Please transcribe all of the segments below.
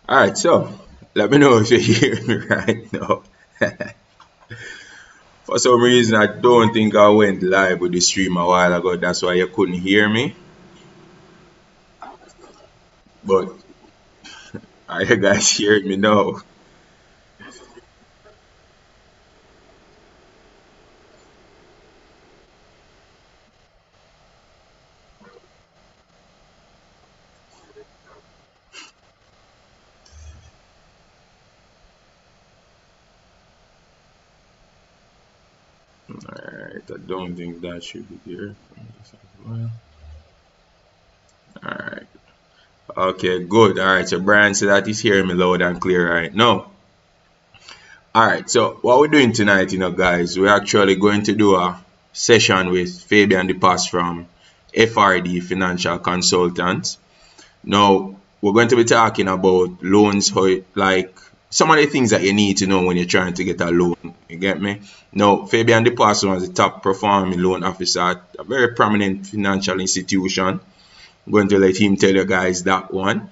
All right, so let me know if you hear me right now. For some reason, I don't think I went live with the stream a while ago. That's why you couldn't hear me. But are you guys hearing me now? All right, I don't think that should be here. All right. Okay, good. All right, so Brian said that he's hearing me loud and clear right now. All right, so what we're doing tonight, guys, we're actually going to do a session with Fabian Depass from FRD Financial Consultants. Now, we're going to be talking about loans, like some of the things that you need to know when you're trying to get a loan. You get me? Now, Fabian Depass was the top performing loan officer at a very prominent financial institution. I'm going to let him tell you guys that one.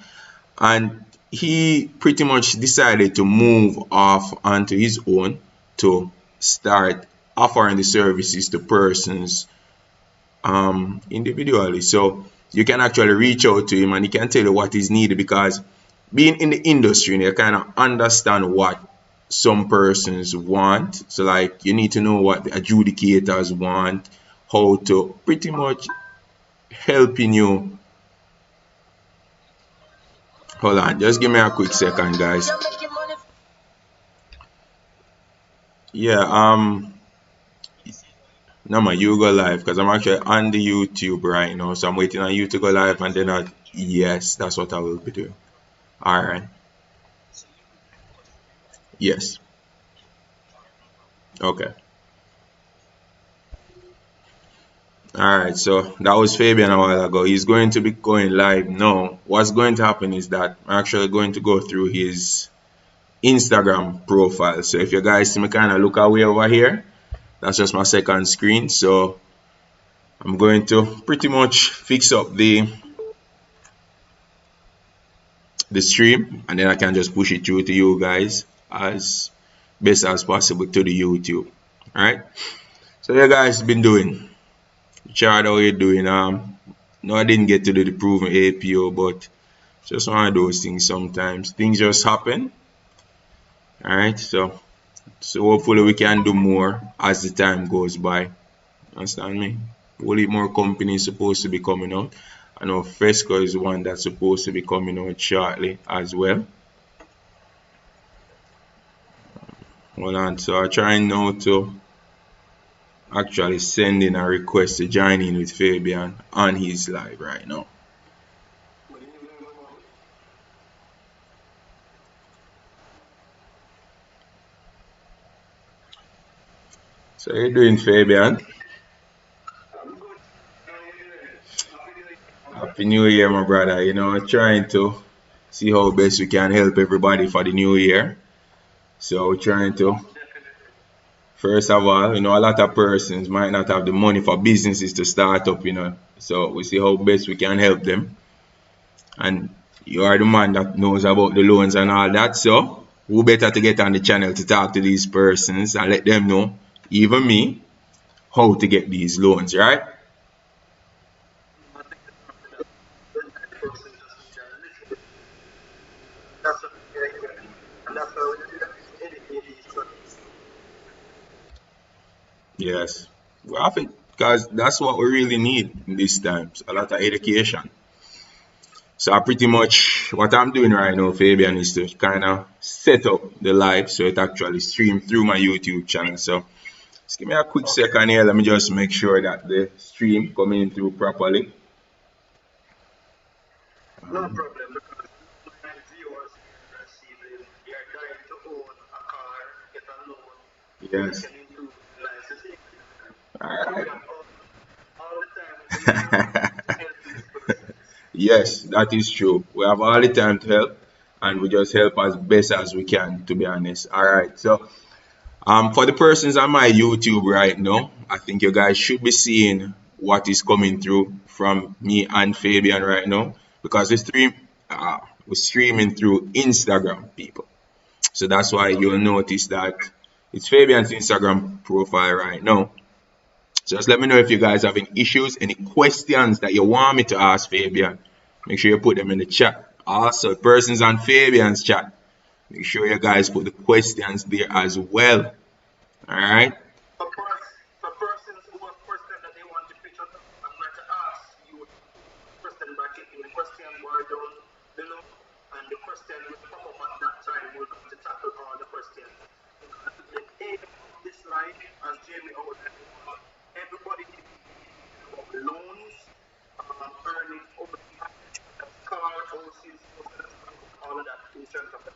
And he pretty much decided to move off onto his own to start offering the services to persons individually. So you can actually reach out to him and he can tell you what is needed, because being in the industry, you kind of understand what some persons want. So like you need to know what the adjudicators want, how to pretty much helping you. Hold on, just give me a quick second, guys. Yeah, no man, you go live because I'm actually on the YouTube right now. So I'm waiting on you to go live and then yes, that's what I will be doing. Alright. Yes. Okay. Alright, so that was Fabian a while ago. He's going to be going live now. What's going to happen is that I'm actually going to go through his Instagram profile. So if you guys see me kind of look away over here, that's just my second screen. So I'm going to pretty much fix up the stream and then I can just push it through to you guys as best as possible to the YouTube. Alright. So you guys been doing? Richard, how you doing? No, I didn't get to do the proven APO, but just one of those things sometimes. Things just happen. Alright, so hopefully we can do more as the time goes by. Understand me? Only more companies supposed to be coming out. I know Fresco is one that's supposed to be coming out shortly as well. Hold on, so I'm trying now to actually send in a request to join in with Fabian on his live right now. So how you doing, Fabian? Happy New Year, my brother. Trying to see how best we can help everybody for the new year. So we're trying to, first of all, a lot of persons might not have the money for businesses to start up, So we see how best we can help them. And you are the man that knows about the loans and all that. So who better to get on the channel to talk to these persons and let them know, even me, how to get these loans, right? Yes. Well, I think because that's what we really need in these times, a lot of education. So I pretty much what I'm doing right now, Fabian, is to kind of set up the live so it actually streams through my YouTube channel. So just give me a quick second here. Let me just make sure that the stream coming through properly. No problem. Yes. All right. Yes, that is true. We have all the time to help, and we just help as best as we can, to be honest. All right. So, for the persons on my YouTube right now, I think you guys should be seeing what is coming through from me and Fabian right now, because the stream, we're streaming through Instagram, people. So that's why you'll notice that it's Fabian's Instagram profile right now. So just let me know if you guys have any issues, any questions that you want me to ask Fabian. Make sure you put them in the chat. Also, persons on Fabian's chat, make sure you guys put the questions there as well. All right. For persons who have questions that they want to pitch up, I'm going to ask you question by clicking the question bar down below, and the question will pop up at that time. We're going to tackle all the questions. The aim of this live, as Jamie outlined, everybody about loans, earning over car, houses, all of that in terms of the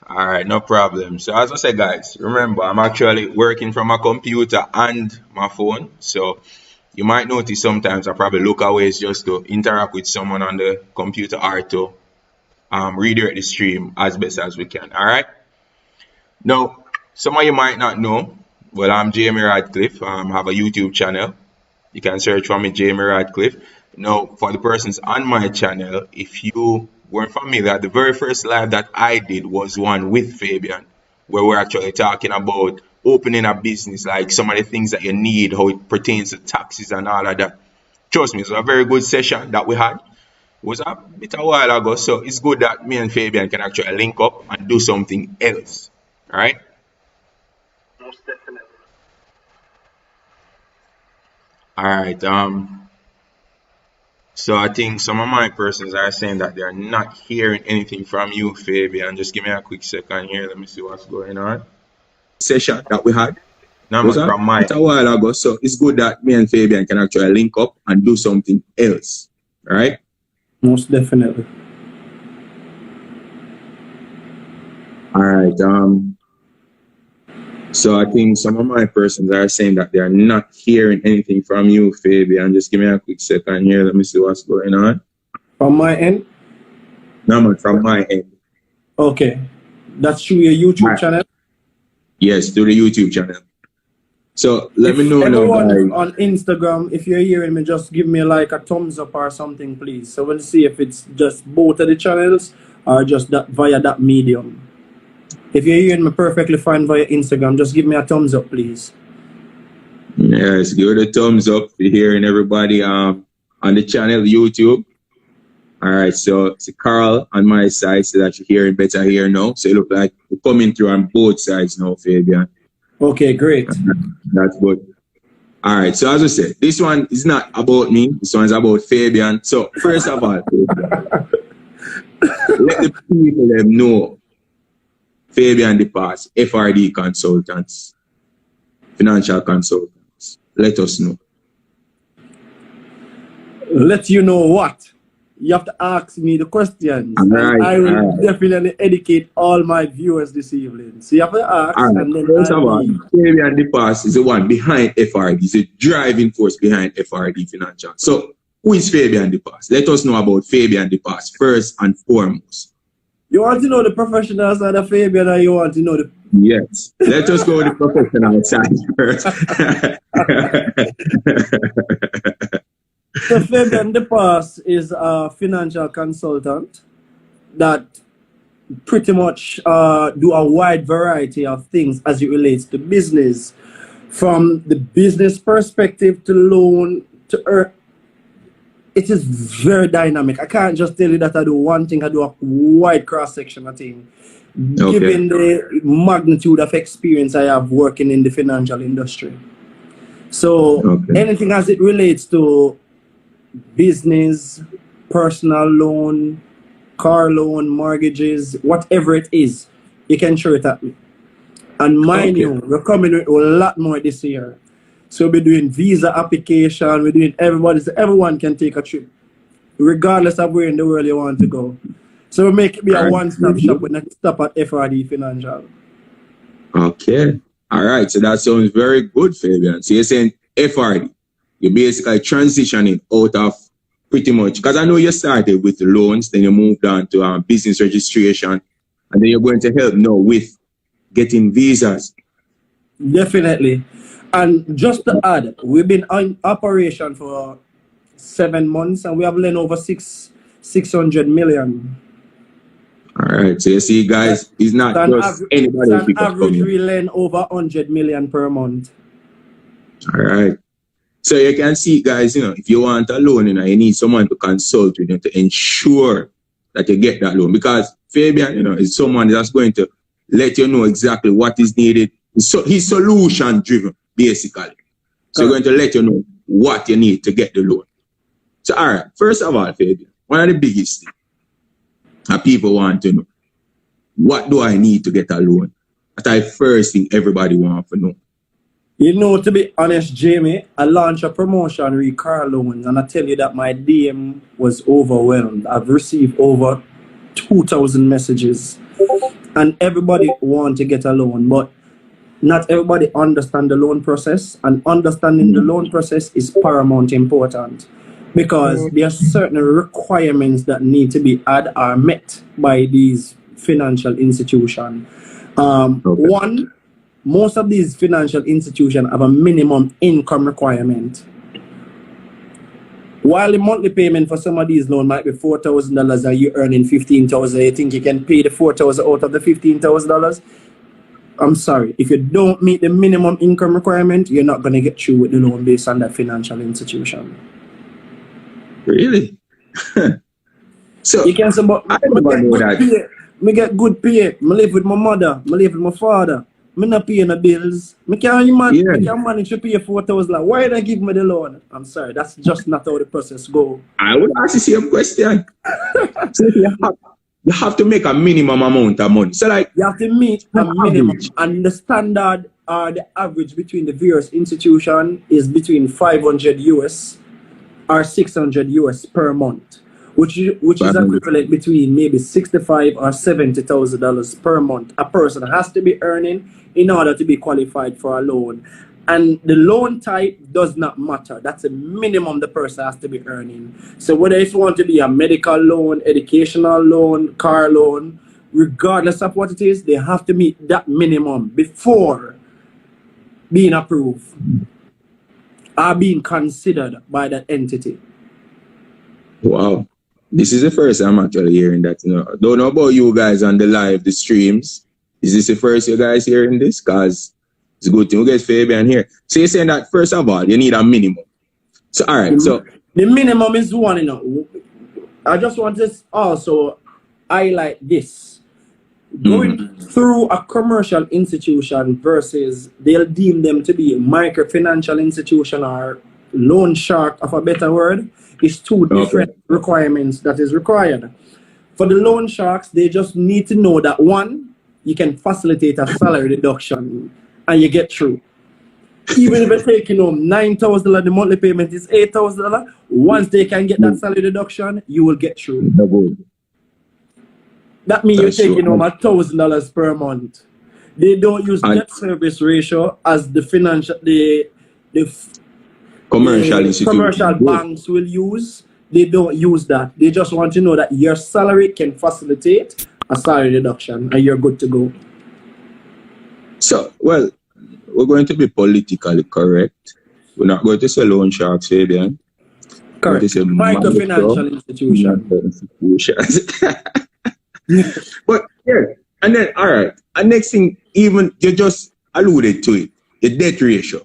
All right, no problem. So as I said, guys, remember I'm actually working from my computer and my phone. So you might notice sometimes I probably look away just to interact with someone on the computer or to redirect the stream as best as we can. All right. Now, some of you might not know. Well, I'm Jamie Radcliffe. I have a YouTube channel. You can search for me, Jamie Radcliffe. Now, for the persons on my channel, if you weren't familiar, the very first live that I did was one with Fabian, where we're actually talking about opening a business, like some of the things that you need, how it pertains to taxes and all of that. Trust me, it was a very good session that we had. It was a bit a while ago, so it's good that me and Fabian can actually link up and do something else. All right? most definitely. All right. So I think some of my persons are saying that they're not hearing anything from you, Fabian. Just give me a quick second here. Let me see what's going on. Session that we had. Now from my a while ago, so it's good that me and Fabian can actually link up and do something else. All right? Most definitely. All right. So I think some of my persons are saying that they are not hearing anything from you, Fabian. Just give me a quick second here. Let me see what's going on. From my end? No, man, from my end. Okay. That's through your YouTube channel? Yes, through the YouTube channel. So let me know now, guys. On Instagram, if you're hearing me, just give me like a thumbs up or something, please. So we'll see if it's just both of the channels or just that via that medium. If you're hearing me perfectly fine via Instagram, just give me a thumbs up, please. Yes, give it a thumbs up for hearing everybody on the channel, YouTube. All right, so it's Carl on my side, so that you're hearing better here now. So it looks like we're coming through on both sides now, Fabian. Okay, great. That's good. All right, so as I said, this one is not about me. This one's about Fabian. So first of all, Fabian, let the people them know Fabian Depass, FRD Consultants, Financial Consultants. Let us know. Let you know what? You have to ask me the questions. Right, I will definitely educate all my viewers this evening. So you have to ask. And then first of all, Fabian Depass is the one behind FRD. He's the driving force behind FRD Financial. So who is Fabian Depass? Let us know about Fabian Depass first and foremost. You want to know the professional side of Fabian, or you want to know the... Yes. Let us go with the professional side first. So Fabian Depass is a financial consultant that pretty much do a wide variety of things as it relates to business. From the business perspective to loan to earn. It is very dynamic. I can't just tell you that I do one thing, I do a wide cross-section of things. Okay. Given the magnitude of experience I have working in the financial industry. So anything as it relates to business, personal loan, car loan, mortgages, whatever it is, you can throw it at me. And mind you, we're coming with a lot more this year. So we're doing visa application, we're doing everyone can take a trip, regardless of where in the world you want to go. So we make it be a one-stop shop with next stop at FRD Financial. Okay. All right. So that sounds very good, Fabian. So you're saying FRD, you're basically transitioning out of pretty much, because I know you started with loans, then you moved on to business registration, and then you're going to help now with getting visas. Definitely. And just to add, we've been on operation for 7 months, and we have lent over 600 million. All right. So you see, guys, it's not just anybody it's an who pick up average from we lend over 100 million per month. All right. So you can see, guys, if you want a loan, you need someone to consult with you to ensure that you get that loan. Because Fabian, is someone that's going to let you know exactly what is needed. So he's solution driven, basically. So he's going to let you know what you need to get the loan. So, all right, first of all, Fabian, one of the biggest things that people want to know, what do I need to get a loan? That's the first thing everybody wants to know. To be honest, Jamie, I launched a promotion with car loans, and I tell you that my DM was overwhelmed. I've received over 2,000 messages, and everybody wants to get a loan, but not everybody understand the loan process, and understanding the loan process is paramount important because there are certain requirements that need to be are met by these financial institutions. One, most of these financial institutions have a minimum income requirement. While the monthly payment for some of these loans might be $4,000 and you're earning $15,000, you think you can pay the $4,000 out of the $15,000? I'm sorry, if you don't meet the minimum income requirement, you're not going to get through with the loan based on that financial institution. Really? So you can say, but I never know that. Me get good pay. I live with my mother. I live with my father. I not paying the bills. I can't manage to pay $4,000. Why they give me the loan? I'm sorry, that's just not how the process go. I would ask the same question. So you have to make a minimum amount of money. So like you have to meet a minimum, and the standard or the average between the various institutions is between 500 US or 600 US per month, which is equivalent between maybe $65,000 or $70,000 per month. A person has to be earning in order to be qualified for a loan. And the loan type does not matter. That's the minimum the person has to be earning. So whether it's want to be a medical loan, educational loan, car loan, regardless of what it is, they have to meet that minimum before being approved or being considered by that entity. Wow. This is the first I'm actually hearing that. Don't know about you guys on the streams. Is this the first you guys hearing this? Because it's a good thing we get Fabian here. So you're saying that first of all, you need a minimum. So all right, so the minimum is one, I just want to also highlight this. Going through a commercial institution versus they'll deem them to be a microfinancial institution or loan shark, of a better word, is two different requirements that is required. For the loan sharks, they just need to know that one, you can facilitate a salary deduction and you get through. Even if they're taking home $9,000, the monthly payment is $8,000. Once they can get that salary deduction, you will get through. That means you're taking home $1,000 per month. They don't use debt service ratio as the commercial banks will use. They don't use that. They just want to know that your salary can facilitate a salary deduction and you're good to go. So, well, we're going to be politically correct. We're not going to say loan sharks, Fabian. Correct. Microfinancial institutions. But yeah, and then all right. And next thing, even you just alluded to it, the debt ratio.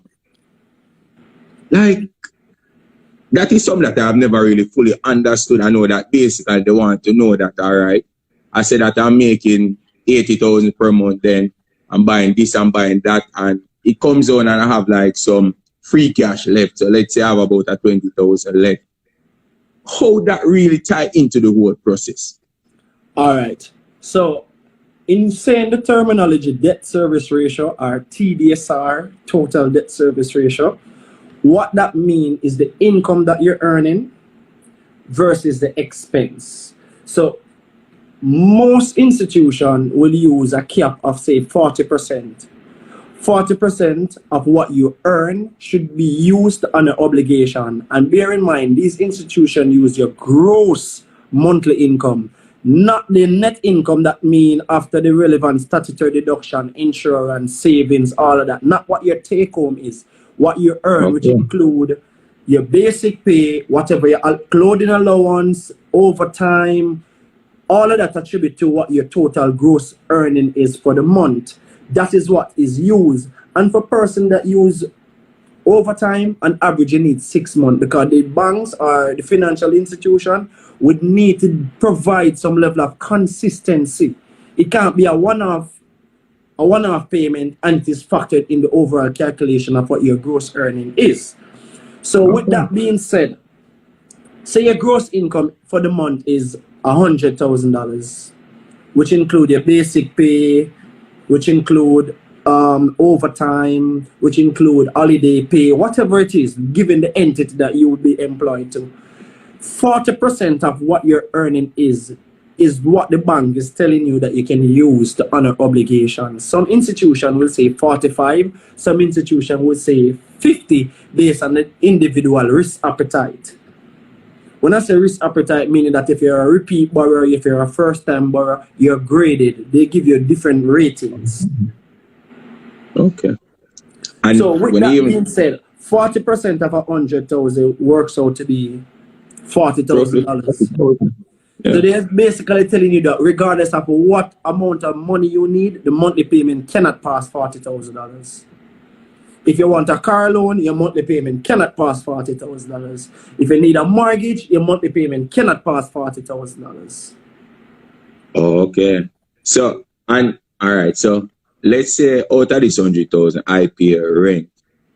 Like that is something that I've never really fully understood. I know that basically they want to know that, all right, I said that I'm making 80,000 per month, then I'm buying this, I'm buying that, and it comes on and I have like some free cash left. So let's say I have about a 20,000 left. How that really tie into the whole process? All right. So in saying the terminology debt service ratio or TDSR, total debt service ratio, what that means is the income that you're earning versus the expense. So most institutions will use a cap of say 40%. 40% of what you earn should be used on an obligation. And bear in mind, these institutions use your gross monthly income, not the net income. That means after the relevant statutory deduction, insurance, savings, all of that. Not what your take home is, what you earn, which include your basic pay, whatever your clothing allowance, overtime, all of that attribute to what your total gross earning is for the month. That is what is used. And for person that use overtime, on average you need 6 months, because the banks or the financial institution would need to provide some level of consistency. It can't be a one-off payment, and it is factored in the overall calculation of what your gross earning is. So with that being said, say your gross income for the month is $100,000, which include your basic pay, which include overtime, which include holiday pay, whatever it is, given the entity that you would be employed to. 40% of what your earning is what the bank is telling you that you can use to honor obligations. Some institution will say 45, some institution will say 50 based on the individual risk appetite. When I say risk appetite, meaning that if you're a repeat borrower, if you're a first-time borrower, you're graded. They give you different ratings. Okay. And so with that being said, 40% of 100,000 works out to be $40,000. Yeah. So they're basically telling you that regardless of what amount of money you need, the monthly payment cannot pass $40,000. If you want a car loan, your monthly payment cannot pass $40,000. If you need a mortgage, your monthly payment cannot pass $40,000. Okay. So, and all right. So let's say out of this 100,000, I pay rent.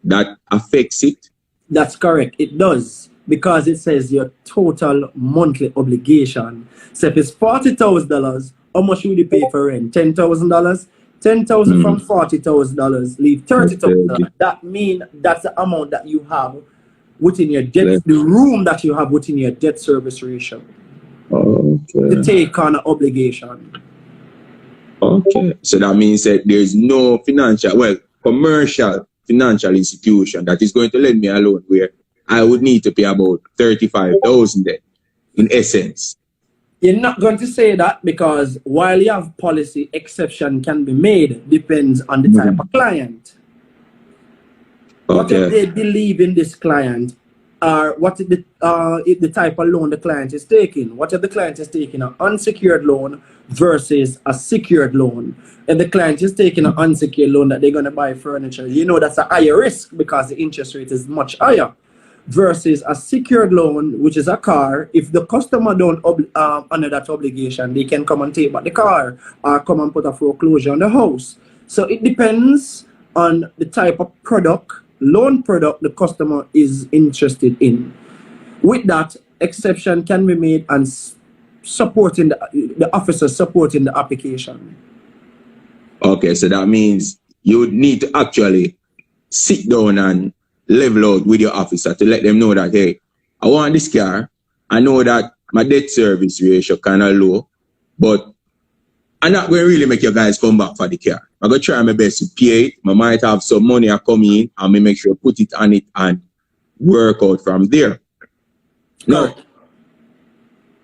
That affects it? That's correct. It does, because it says your total monthly obligation. So if it's $40,000, how much will you pay for rent? $10,000? $10,000 from $40,000 leave $30,000. That means that's the amount that you have within your debt, the room that you have within your debt service ratio. Okay. To take on an obligation. Okay. So that means that there's no commercial financial institution that is going to lend me a loan where I would need to pay about $35,000 then, in essence. You're not going to say that, because while you have policy, exception can be made, depends on the type of client. Okay. What if they believe in this client, or what is the type of loan the client is taking? What if the client is taking an unsecured loan versus a secured loan? If the client is taking an unsecured loan that they're going to buy furniture, you know that's a higher risk because the interest rate is much higher. Versus a secured loan, which is a car. If the customer don't honor that obligation, they can come and take back the car or come and put a foreclosure on the house. So it depends on the type of loan product the customer is interested in. With that, exception can be made and supporting the officer supporting the application. Okay, so that means you would need to actually sit down and level out with your officer to let them know that, hey, I want this car. I know that my debt service ratio kind of low, but I'm not going to really make you guys come back for the car. I'm going to try my best to pay it. I might have some money come in, and I make sure I put it on it and work out from there. Now,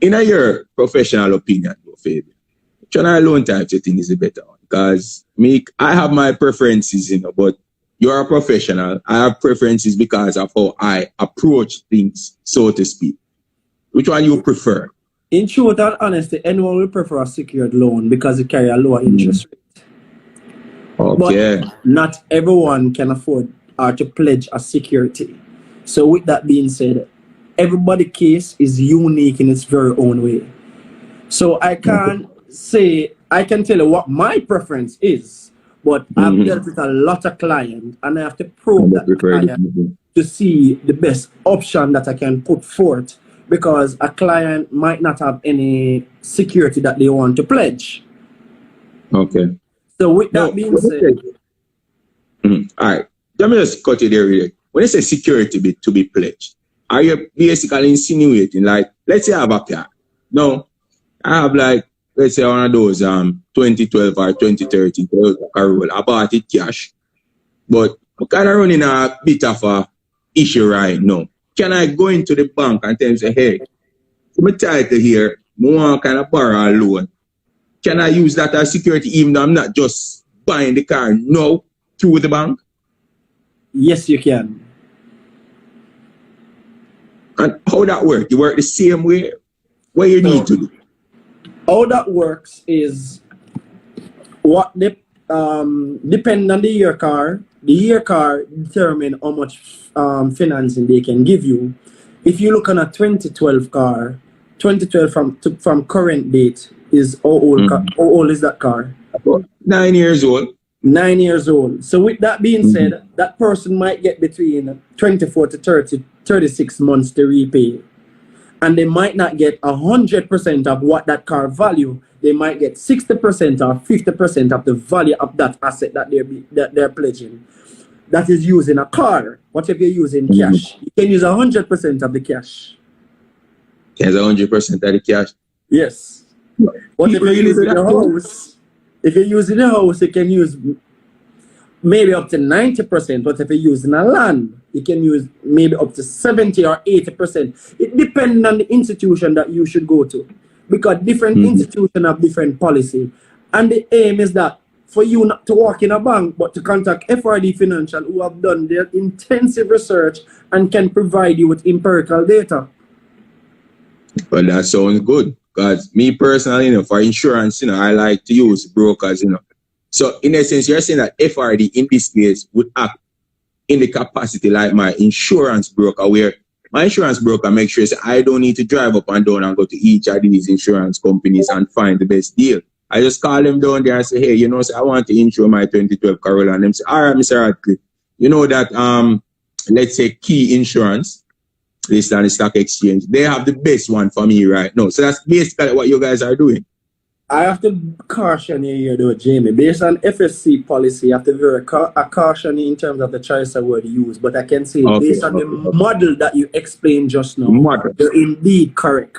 in your professional opinion, Fabian, which one of the loan types you think is the better one? Because I have my preferences, but you're a professional. I have preferences because of how I approach things, so to speak. Which one you prefer? In truth and honesty, anyone will prefer a secured loan because it carry a lower interest rate. Okay. But not everyone can afford or to pledge a security. So with that being said, everybody's case is unique in its very own way. So I can't say, I can tell you what my preference is. But I've dealt with a lot of clients, and I have to probe that client to see the best option that I can put forth, because a client might not have any security that they want to pledge. Okay. So with that being said... All right. Let me just cut it there really. When you say security to be pledged, are you basically insinuating, like, let's say I have a car. No, I have let's say one of those 2012 or 2013 Toyota Corolla. I bought it cash, but I'm kind of running a bit of a issue right now. Can I go into the bank and tell them, say, hey, my title here, I want to kind of borrow a loan. Can I use that as security even though I'm not just buying the car now through the bank? Yes, you can. And how that work? You work the same way? What you need to do? How that works is what the depend on the year car. The year car determine how much financing they can give you. If you look on a 2012 car, 2012 from current date is how old? How old is that car? About 9 years old. 9 years old. So with that being said, that person might get between 24 to 36 months to repay. And they might not get 100% of what that car value. They might get 60% or 50% of the value of that asset that they're pledging. That is using a car. What if you're using cash? You can use 100% of the cash. Yes, 100% of the cash. Yes. What if you're using the house? If you're using a house, you can use maybe up to 90%. But if you're using a land, you can use maybe up to 70 or 80%. It depends on the institution that you should go to. Because different institutions have different policy. And the aim is that for you not to walk in a bank, but to contact FRD Financial, who have done their intensive research and can provide you with empirical data. Well, that sounds good. Because me personally, for insurance, I like to use brokers, So in essence, you're saying that FRD in this case would act in the capacity like my insurance broker, where my insurance broker makes sure I don't need to drive up and down and go to each of these insurance companies and find the best deal. I just call them down there and say, hey, I want to insure my 2012 Corolla. And them say, all right, Mr. Radcliffe, you know that, let's say Key Insurance, listed on the stock exchange, they have the best one for me right now. So that's basically what you guys are doing. I have to caution you here, though, Jamie. Based on FSC policy, I have to very caution you in terms of the choice of word you use. But I can say, based on the model that you explained just now, you're indeed correct.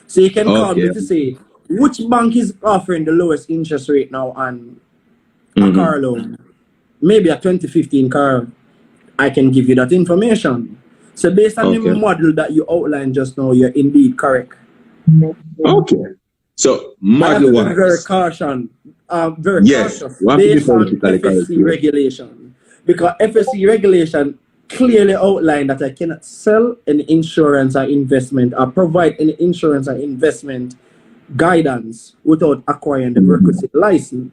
So you can call me to say, which bank is offering the lowest interest rate now on a car loan? Maybe a 2015 car. I can give you that information. So based on the model that you outlined just now, you're indeed correct. Okay. So model wise, very cautious based on FSC regulation, because FSC regulation clearly outlined that I cannot sell any insurance or investment or provide any insurance or investment guidance without acquiring the requisite license.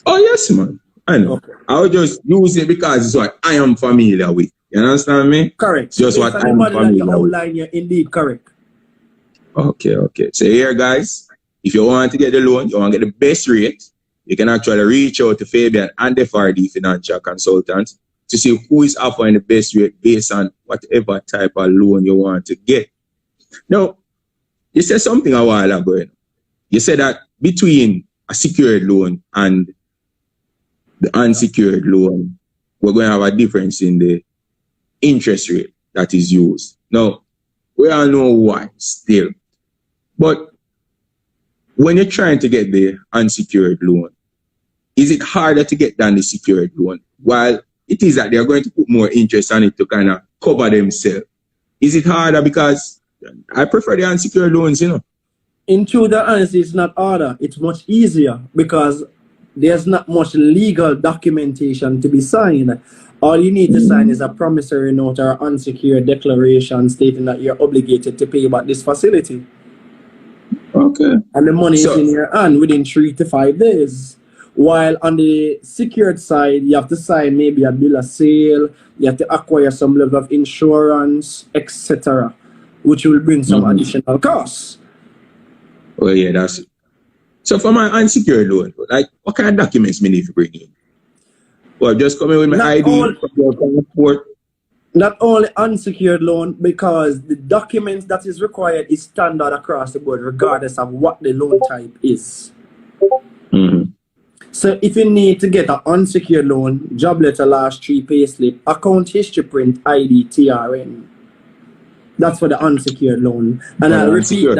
Oh yes, man. I know. Okay. I will just use it because it's what I am familiar with. You understand me? Correct. Just based what on I am familiar with. Outline, you're indeed correct. Okay. So here, guys, if you want to get the loan, you want to get the best rate, you can actually reach out to Fabian and FRD Financial Consultants to see who is offering the best rate based on whatever type of loan you want to get. Now, you said something a while ago. You said that between a secured loan and the unsecured loan, we're going to have a difference in the interest rate that is used. Now, we all know why still. But when you're trying to get the unsecured loan, is it harder to get than the secured loan? While it is that they're going to put more interest on it to kind of cover themselves. Is it harder? Because I prefer the unsecured loans, In truth, the answer is not harder. It's much easier because there's not much legal documentation to be signed. All you need to sign is a promissory note or unsecured declaration stating that you're obligated to pay back this facility. Okay. And the money is in your hand within 3 to 5 days. While on the secured side, you have to sign maybe a bill of sale, you have to acquire some level of insurance, etc., which will bring some additional costs. Oh yeah, that's it. So for my unsecured loan, like what kind of documents me need to bring in? Well, just come in with my ID, passport. Not only unsecured loan, because the documents that is required is standard across the board, regardless of what the loan type is. So if you need to get an unsecured loan, job letter, last 3 payslip, account history print, ID, TRN. That's for the unsecured loan. And I'll repeat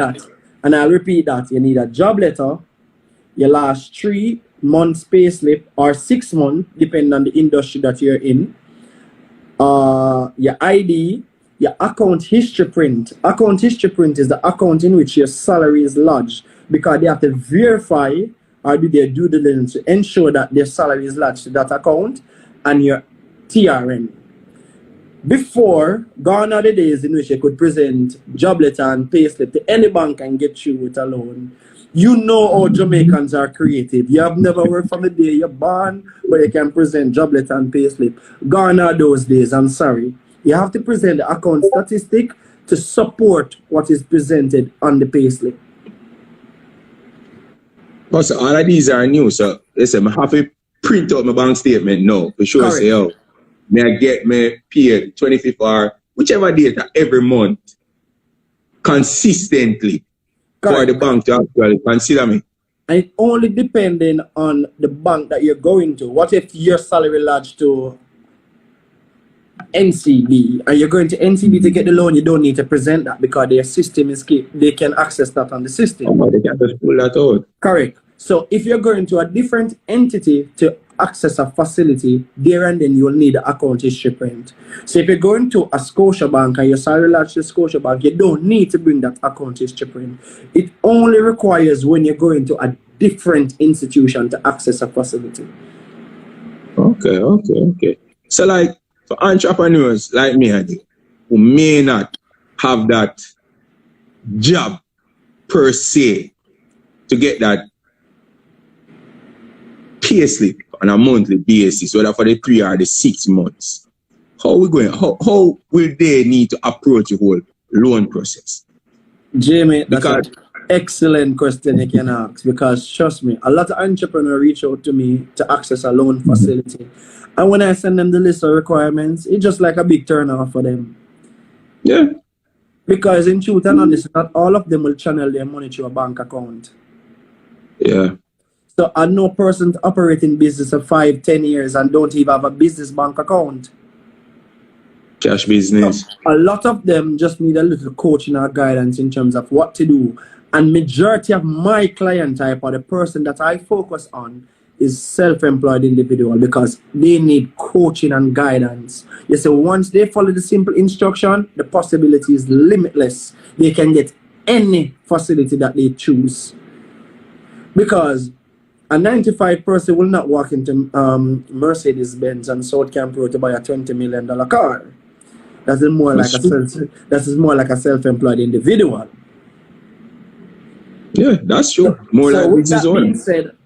that. You need a job letter, your last 3 months payslip, or 6 months, depending on the industry that you're in. Your ID, your account history print. Account history print is the account in which your salary is lodged, because they have to verify or do their due diligence to ensure that their salary is lodged to that account, and your TRN. Before, gone are the days in which you could present job letter and payslip to any bank and get you with a loan. You know how Jamaicans are creative. You have never worked from the day you're born, but you can present job letter and payslip. Gone are those days, I'm sorry. You have to present the account statistic to support what is presented on the payslip. So all of these are new. So listen, I have to print out my bank statement now for sure. Correct. Say, oh, may I get me paid 25th or whichever date every month consistently for Correct. the bank to actually consider me. And it only depending on the bank that you're going to. What if your salary lodged to NCB and you're going to NCB to get the loan? You don't need to present that because their system is they can access that on the system. Oh, they can just pull that out. Correct. So if you're going to a different entity to access a facility, there and then you'll need an account history print. So if you're going to a Scotiabank and your salary lodged to Scotiabank, you don't need to bring that account history print. It only requires when you're going to a different institution to access a facility. Okay. So like for entrepreneurs like me, who may not have that job per se to get that pay slip on a monthly basis, whether for the 3 or the 6 months, how will they need to approach the whole loan process? Jamie, that's an excellent question you can ask, because trust me, a lot of entrepreneurs reach out to me to access a loan facility. And when I send them the list of requirements, it's just like a big turnoff for them. Yeah. Because in truth and honesty, not all of them will channel their money to a bank account. Yeah. So I know persons operating business for 5-10 years and don't even have a business bank account. Cash business. So a lot of them just need a little coaching or guidance in terms of what to do. And majority of my client type, or the person that I focus on, is self-employed individual, because they need coaching and guidance. You see, once they follow the simple instruction, the possibility is limitless. They can get any facility that they choose. Because a 95% will not walk into Mercedes-Benz and South Camp Road to buy a $20 million car. That is more like a self-employed individual. Yeah, that's true. More so like with business that owner. being said,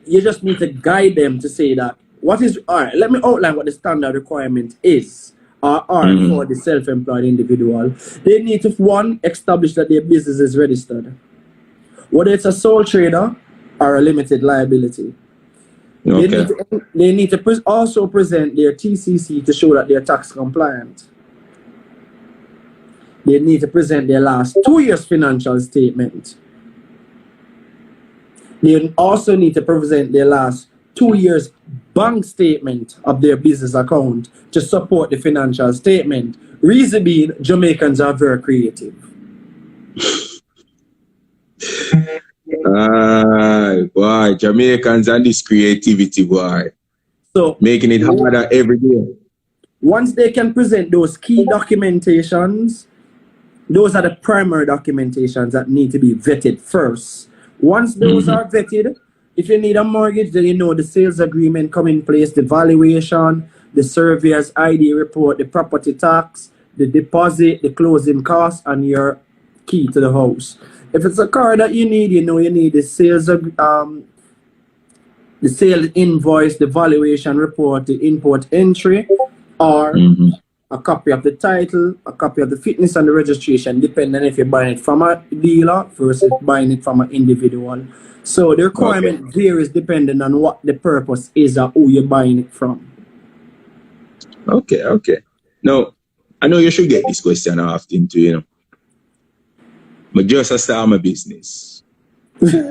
you just need to guide them to say that all right, let me outline what the standard requirement is or are for the self-employed individual. They need to, one, establish that their business is registered, whether it's a sole trader or a limited liability. Okay. They need to also present their TCC to show that they're tax compliant. They need to present their last 2 years financial statement. They also need to present their last 2 years bank statement of their business account to support the financial statement. Reason being, Jamaicans are very creative. Boy, Jamaicans and this creativity, boy. So making it harder every day. Once they can present those key documentations, those are the primary documentations that need to be vetted first. Once those are vetted, if you need a mortgage, then you know the sales agreement come in place, the valuation, the surveyor's ID report, the property tax, the deposit, the closing costs, and your key to the house. If it's a car that you need, you know you need the sales invoice, the valuation report, the import entry, or a copy of the title, a copy of the fitness and the registration, depending if you're buying it from a dealer versus buying it from an individual. So the requirement varies depending on what the purpose is or who you're buying it from. Okay. Now, I know you should get this question often too, you know. But just start my business. But,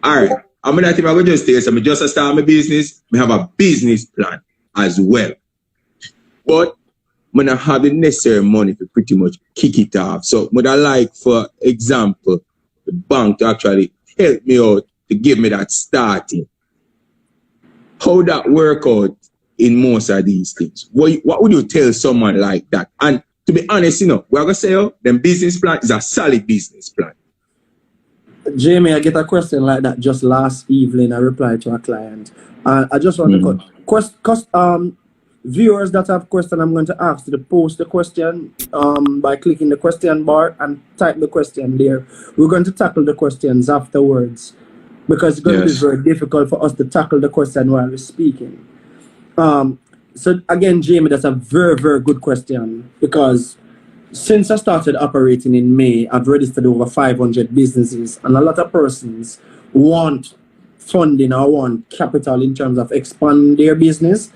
all right. I'm not even going to just say, so I just start my business. I have a business plan as well. But I don't have the necessary money to pretty much kick it off. So I like, for example, the bank to actually help me out to give me that starting. How that work out in most of these things? What would you tell someone like that? And to be honest, you know, we're going to say, oh, the business plan is a solid business plan. Jamie, I get a question like that just last evening. I replied to a client. I just want to viewers that have question, I'm going to ask you to post the question by clicking the question bar and type the question there. We're going to tackle the questions afterwards because it's going to be very difficult for us to tackle the question while we're speaking. So again, Jamie, that's a very, very good question because since I started operating in May, I've registered over 500 businesses, and a lot of persons want funding or want capital in terms of expanding their business,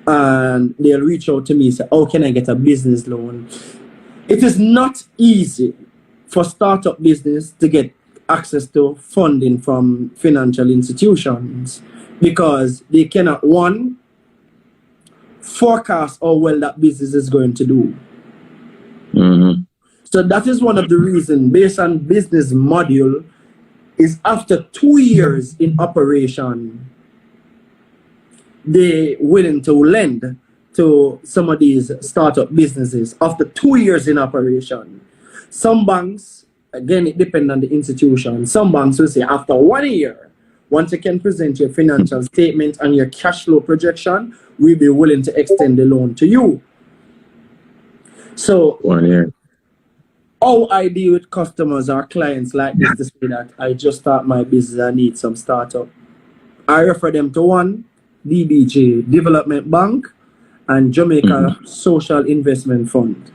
and they'll reach out to me and say, how can I get a business loan? It is not easy for startup business to get access to funding from financial institutions because they cannot, one, forecast how well that business is going to do. So that is one of the reasons, based on business module, is after 2 years in operation, they're willing to lend to some of these startup businesses after 2 years in operation. Some banks, again, it depends on the institution. Some banks will say after 1 year, once you can present your financial statement and your cash flow projection, we'll be willing to extend the loan to you. So 1 year. how I deal with customers or clients like this to say that I just start my business, I need some startup. I refer them to one, DBJ, Development Bank, and Jamaica Social Investment Fund.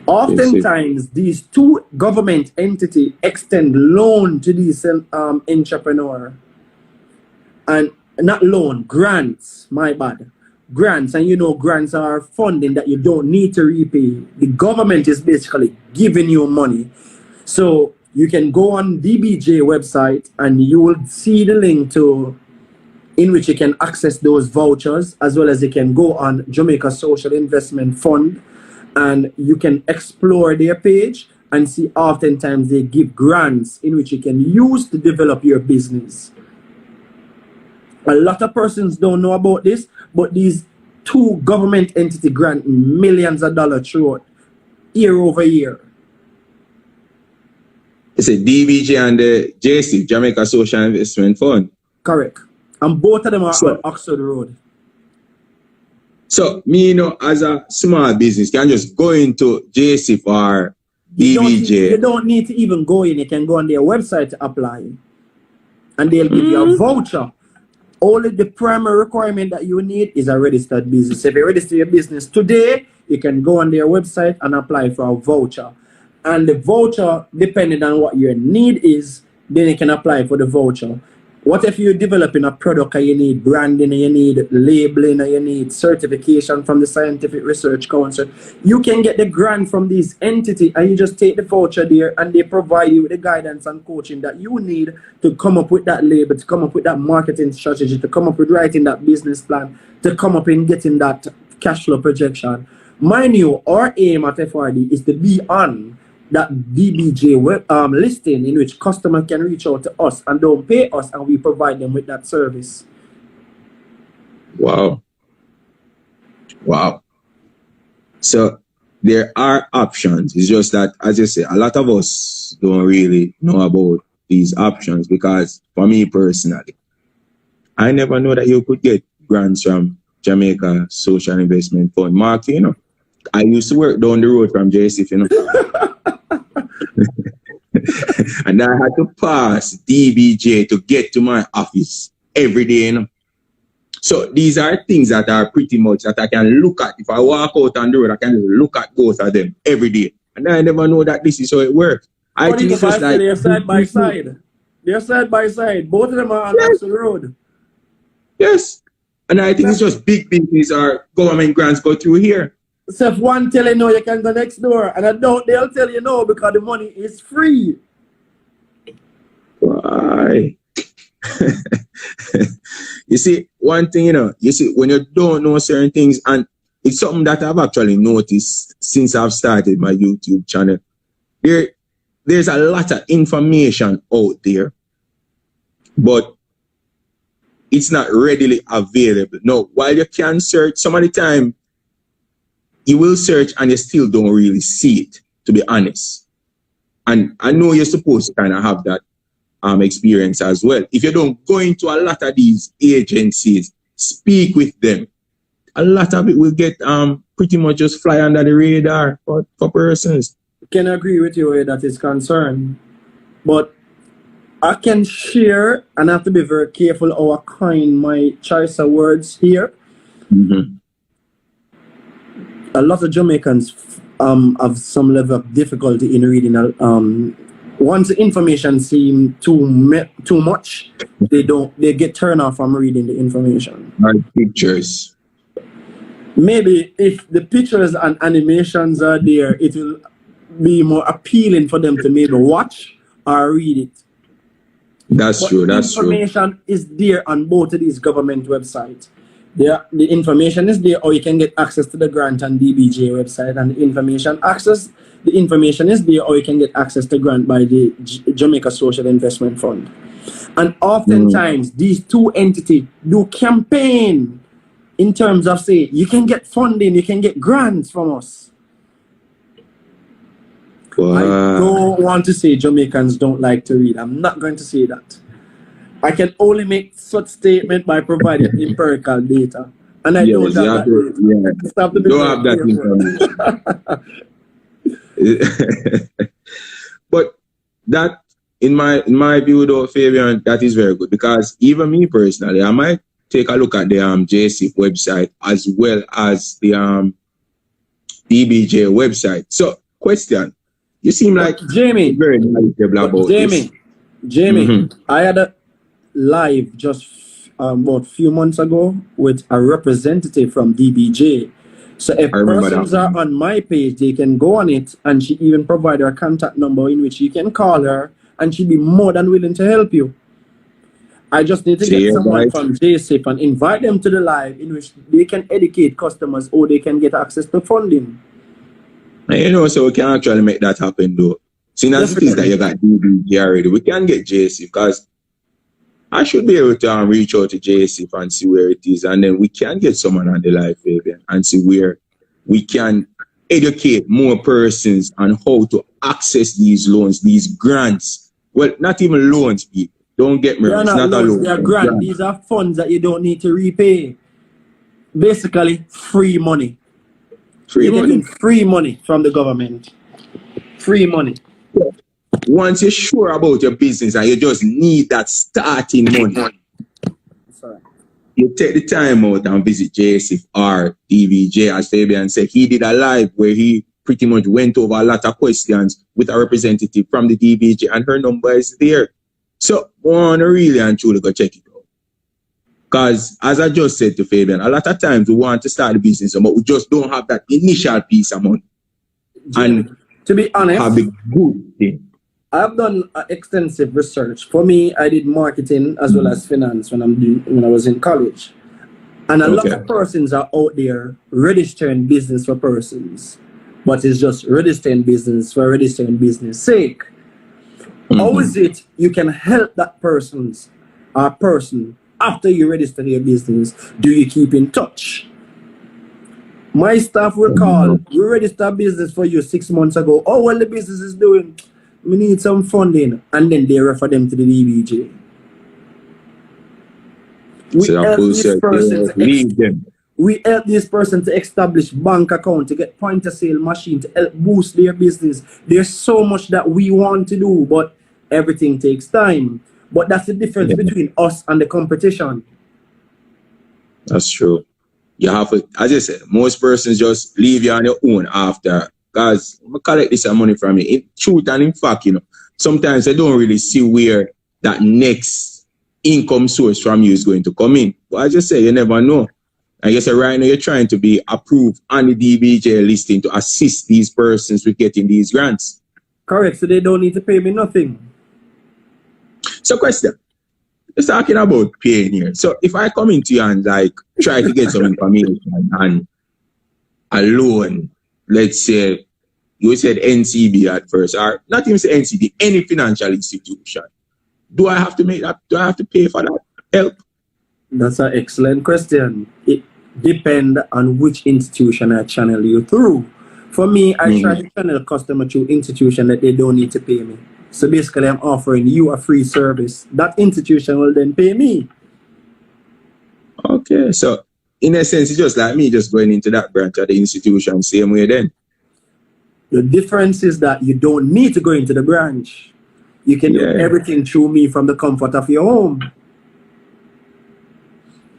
Oftentimes, these two government entities extend loan to these entrepreneur. And not loan, grants, my bad. Grants, and you know grants are funding that you don't need to repay. The government is basically giving you money. So you can go on DBJ website and you will see the link to in which you can access those vouchers, as well as you can go on Jamaica Social Investment Fund and you can explore their page and see oftentimes they give grants in which you can use to develop your business. A lot of persons don't know about this, but these two government entities grant millions of dollars throughout year over year. It's a DBJ and the JC, Jamaica Social Investment Fund. Correct. And both of them are on Oxford Road. So, me, you know, as a small business, can just go into JC or DBJ. You don't need to even go in. You can go on their website to apply. And they'll give you a voucher. Only the primary requirement that you need is a registered business. If you register your business today, you can go on their website and apply for a voucher. And the voucher, depending on what your need is, then you can apply for the voucher. What if you're developing a product and you need branding, and you need labeling, and you need certification from the Scientific Research Council? You can get the grant from this entity and you just take the voucher there and they provide you with the guidance and coaching that you need to come up with that label, to come up with that marketing strategy, to come up with writing that business plan, to come up in getting that cash flow projection. Mind you, our aim at FRD is to be on that DBJ web, listing in which customers can reach out to us and don't pay us, and we provide them with that service. Wow. Wow. So there are options. It's just that, as you say, a lot of us don't really know about these options because for me personally, I never know that you could get grants from Jamaica Social Investment Fund. Mark, you know, I used to work down the road from JSF, you know. And I had to pass DBJ to get to my office every day, you know. So these are things that are pretty much that I can look at. If I walk out on the road, I can look at both of them every day. And I never know that this is how it works. I think it's just like they're side by side. They're side by side. Both of them are on the road. Yes. And I think it's just big business or government grants go through here. So if one tell you no, you can go next door. And I don't, they'll tell you no because the money is free. Why? You see, one thing, you know, you see, when you don't know certain things, and it's something that I've actually noticed since I've started my YouTube channel. There's a lot of information out there, but it's not readily available. No, while you can search, some of the time, you will search and you still don't really see it, to be honest. And I know you're supposed to kind of have that experience as well. If you don't go into a lot of these agencies, speak with them. A lot of it will get pretty much just fly under the radar for persons. Can agree with you where that is concerned, but I can share, and I have to be very careful how I coin my choice of words here. Mm-hmm. A lot of Jamaicans have some level of difficulty in reading. Once the information seems too much, they get turned off from reading the information. Right, pictures. Maybe if the pictures and animations are there, it will be more appealing for them to maybe watch or read it. That's true. That's true. Information is there on both of these government websites. The information is there, or you can get access to the grant on DBJ website, and the information is there, or you can get access to grant by the Jamaica Social Investment Fund. And oftentimes these two entities do campaign in terms of say you can get funding, you can get grants from us. Wow. I don't want to say Jamaicans don't like to read. I'm not going to say that. I can only make such statement by providing empirical data. And I don't have that data. Yeah. Stop the don't have that information. But that, in my view though, Fabian, that is very good, because even me personally, I might take a look at the JSIF website as well as the DBJ website. So, question. You seem like Jamie, very knowledgeable about this. Jamie, I had a live just about a few months ago with a representative from DBJ. So if persons are on my page, they can go on it, and she even provide her contact number in which you can call her, and she'd be more than willing to help you. I just need to get someone from JSIF and invite them to the live in which they can educate customers, or they can get access to funding. You know, so we can actually make that happen though. Seeing as it is that you got DBJ already, we can get JSIF, because I should be able to reach out to JSIF and see where it is, and then we can get someone on the live, Fabian, and see where we can educate more persons on how to access these loans, these grants. Well, not even loans, people. Don't get me wrong. It's not a loan. They are grants. These are funds that you don't need to repay. Basically, free money. You're getting free money from the government. Free money. Once you're sure about your business and you just need that starting money, you take the time out and visit JSIF or DBJ. As Fabian said, he did a live where he pretty much went over a lot of questions with a representative from the DBJ, and her number is there. So, I want to really and truly go check it out. Because, as I just said to Fabian, a lot of times we want to start a business, but we just don't have that initial piece of money. And to be honest, have a good thing. I've done extensive research. For me, I did marketing as well as finance when I was in college. And a lot of persons are out there registering business for persons, but it's just registering business for registering business sake. How is it you can help that person after you register your business? Do you keep in touch? My staff will call, we registered business for you 6 months ago. Oh, well, the business is doing, we need some funding. And then they refer them to the DBJ. We help this person to establish bank account, to get point of sale machine, to help boost their business. There's so much that we want to do, but everything takes time. But that's the difference between us and the competition. That's true. You have to, as I said, most persons just leave you on your own after, because I collect this money from you. In truth and in fact, you know, sometimes I don't really see where that next income source from you is going to come in. But I just say you never know. I guess right now you're trying to be approved on the DBJ listing to assist these persons with getting these grants. Correct. So they don't need to pay me nothing. So question. Just talking about paying here. So if I come into you and like try to get some information and a loan, let's say you said NCB at first, or not even say NCB, any financial institution, do I have to make that? Do I have to pay for that help? That's an excellent question. It depends on which institution I channel you through. For me, I try to channel a customer through institution that they don't need to pay me. So basically, I'm offering you a free service. That institution will then pay me. Okay, so in a sense, it's just like me just going into that branch of the institution same way then. The difference is that you don't need to go into the branch. You can do everything through me from the comfort of your home.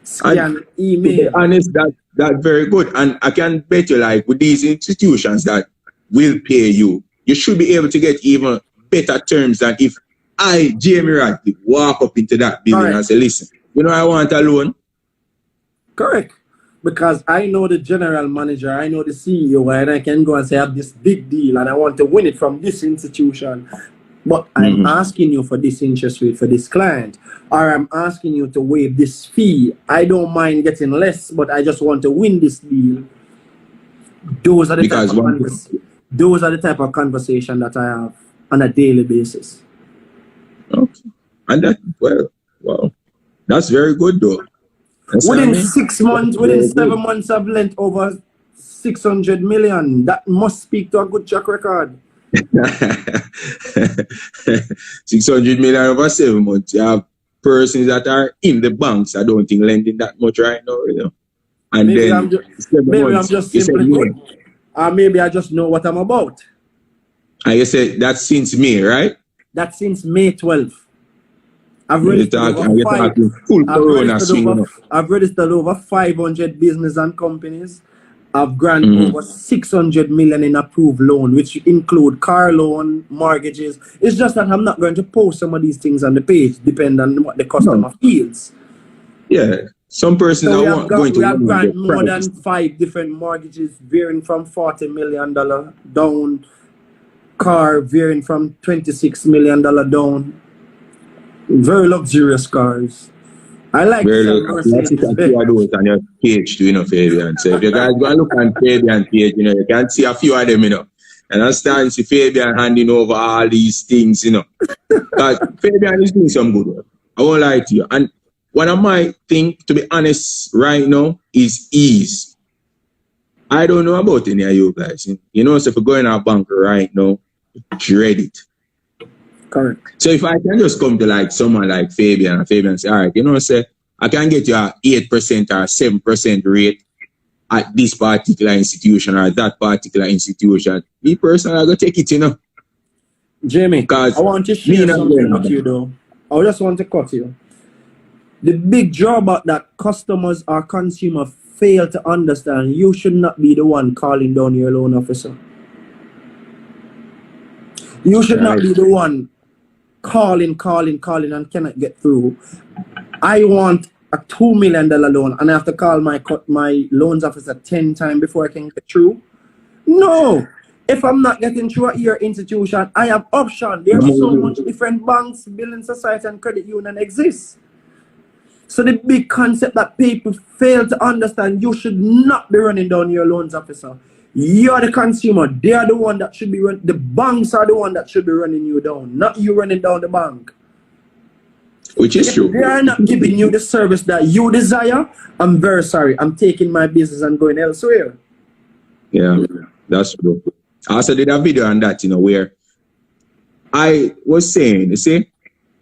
Scan, email. To be honest, that's very good. And I can bet you, like, with these institutions that will pay you, you should be able to get even better terms than if I, Jamie Radcliffe, walk up into that building and say, listen, you know I want a loan? Correct. Because I know the general manager, I know the CEO, and I can go and say I have this big deal and I want to win it from this institution. But I'm asking you for this interest rate for this client, or I'm asking you to waive this fee. I don't mind getting less, but I just want to win this deal. Those are the type of conversation that I have on a daily basis. Okay. And that, well, that's very good though. Within 6 months, within 7 months, I've lent over 600 million. That must speak to a good track record. 600 million over 7 months. You have persons that are in the banks. I don't think lending that much right now, you know. And maybe then I'm just simply good. Or maybe I just know what I'm about. And you said that's since May, right? That's since May 12th. I've registered over 500 business and companies. I've granted over 600 million in approved loan, which include car loan, mortgages. It's just that I'm not going to post some of these things on the page, depending on what the customer feels. Yeah, some persons so we have granted more than 5 different mortgages, varying from $40 million down, car varying from $26 million down. Very luxurious cars. I like Mercedes. On your page too, you know, Fabian. So if you guys go and look on Fabian page, you know, you can see a few of them, you know. And I start to see Fabian handing over all these things, you know. But Fabian is doing some good work. I won't lie to you. And what I might think, to be honest, right now, is ease. I don't know about any of you guys. You know, so if you go in our bank right now, dread it. Correct. So if I can just come to like someone like Fabian, and Fabian say, all right, you know, say I can get you a 8% or 7% rate at this particular institution or that particular institution. Me personally, I go take it, you know. Jamie, I want to share something with you though. I just want to cut you. The big drawback that customers or consumers fail to understand, you should not be the one calling down your loan officer. You should not be the one calling and cannot get through. I want a $2 million loan and I have to call my loans officer 10 times before I can get through. No. If I'm not getting through at your institution, I have options. There's so much different banks, building society and credit union exists. So the big concept that people fail to understand, you should not be running down your loans officer. You're the consumer. They are the one that should be running. The banks are the one that should be running you down, not you running down the bank. Which is true. They are not giving you the service that you desire. I'm very sorry. I'm taking my business and going elsewhere. Yeah, that's true. I also did a video on that, you know, where I was saying, you see,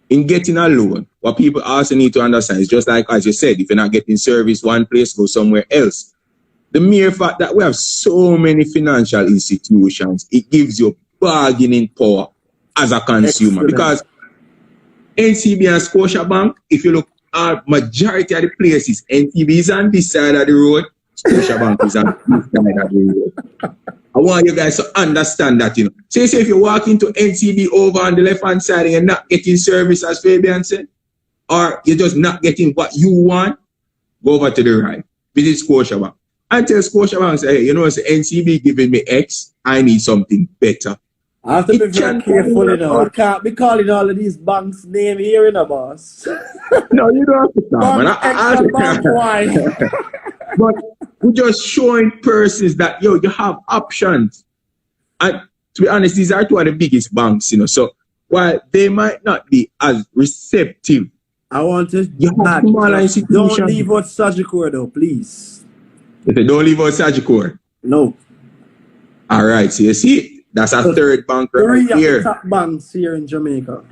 in getting a loan, what people also need to understand is just like, as you said, if you're not getting service one place, go somewhere else. The mere fact that we have so many financial institutions, it gives you bargaining power as a consumer. Excellent. Because NCB and Scotiabank, if you look at majority of the places, NCB is on this side of the road, Scotiabank is on this side of the road. I want you guys to understand that, you know. So if you walk into NCB over on the left-hand side and you're not getting service, as Fabian said, or you're just not getting what you want, go over to the right. Visit Scotiabank. I tell Scotiabank, say, hey, you know, it's NCB giving me X, I need something better. I have to be very careful, you know. I can't be calling all of these banks' name here, you know, boss. No, you don't have to talk, man. But we're just showing persons that, yo, you have options. And to be honest, these are two of the biggest banks, you know. So while they might not be as receptive, I want to don't leave out Sagicor though, please. If they don't leave out Sagicor. No. All right, so you see, That's a So third bank right three of the here. top banks here in Jamaica.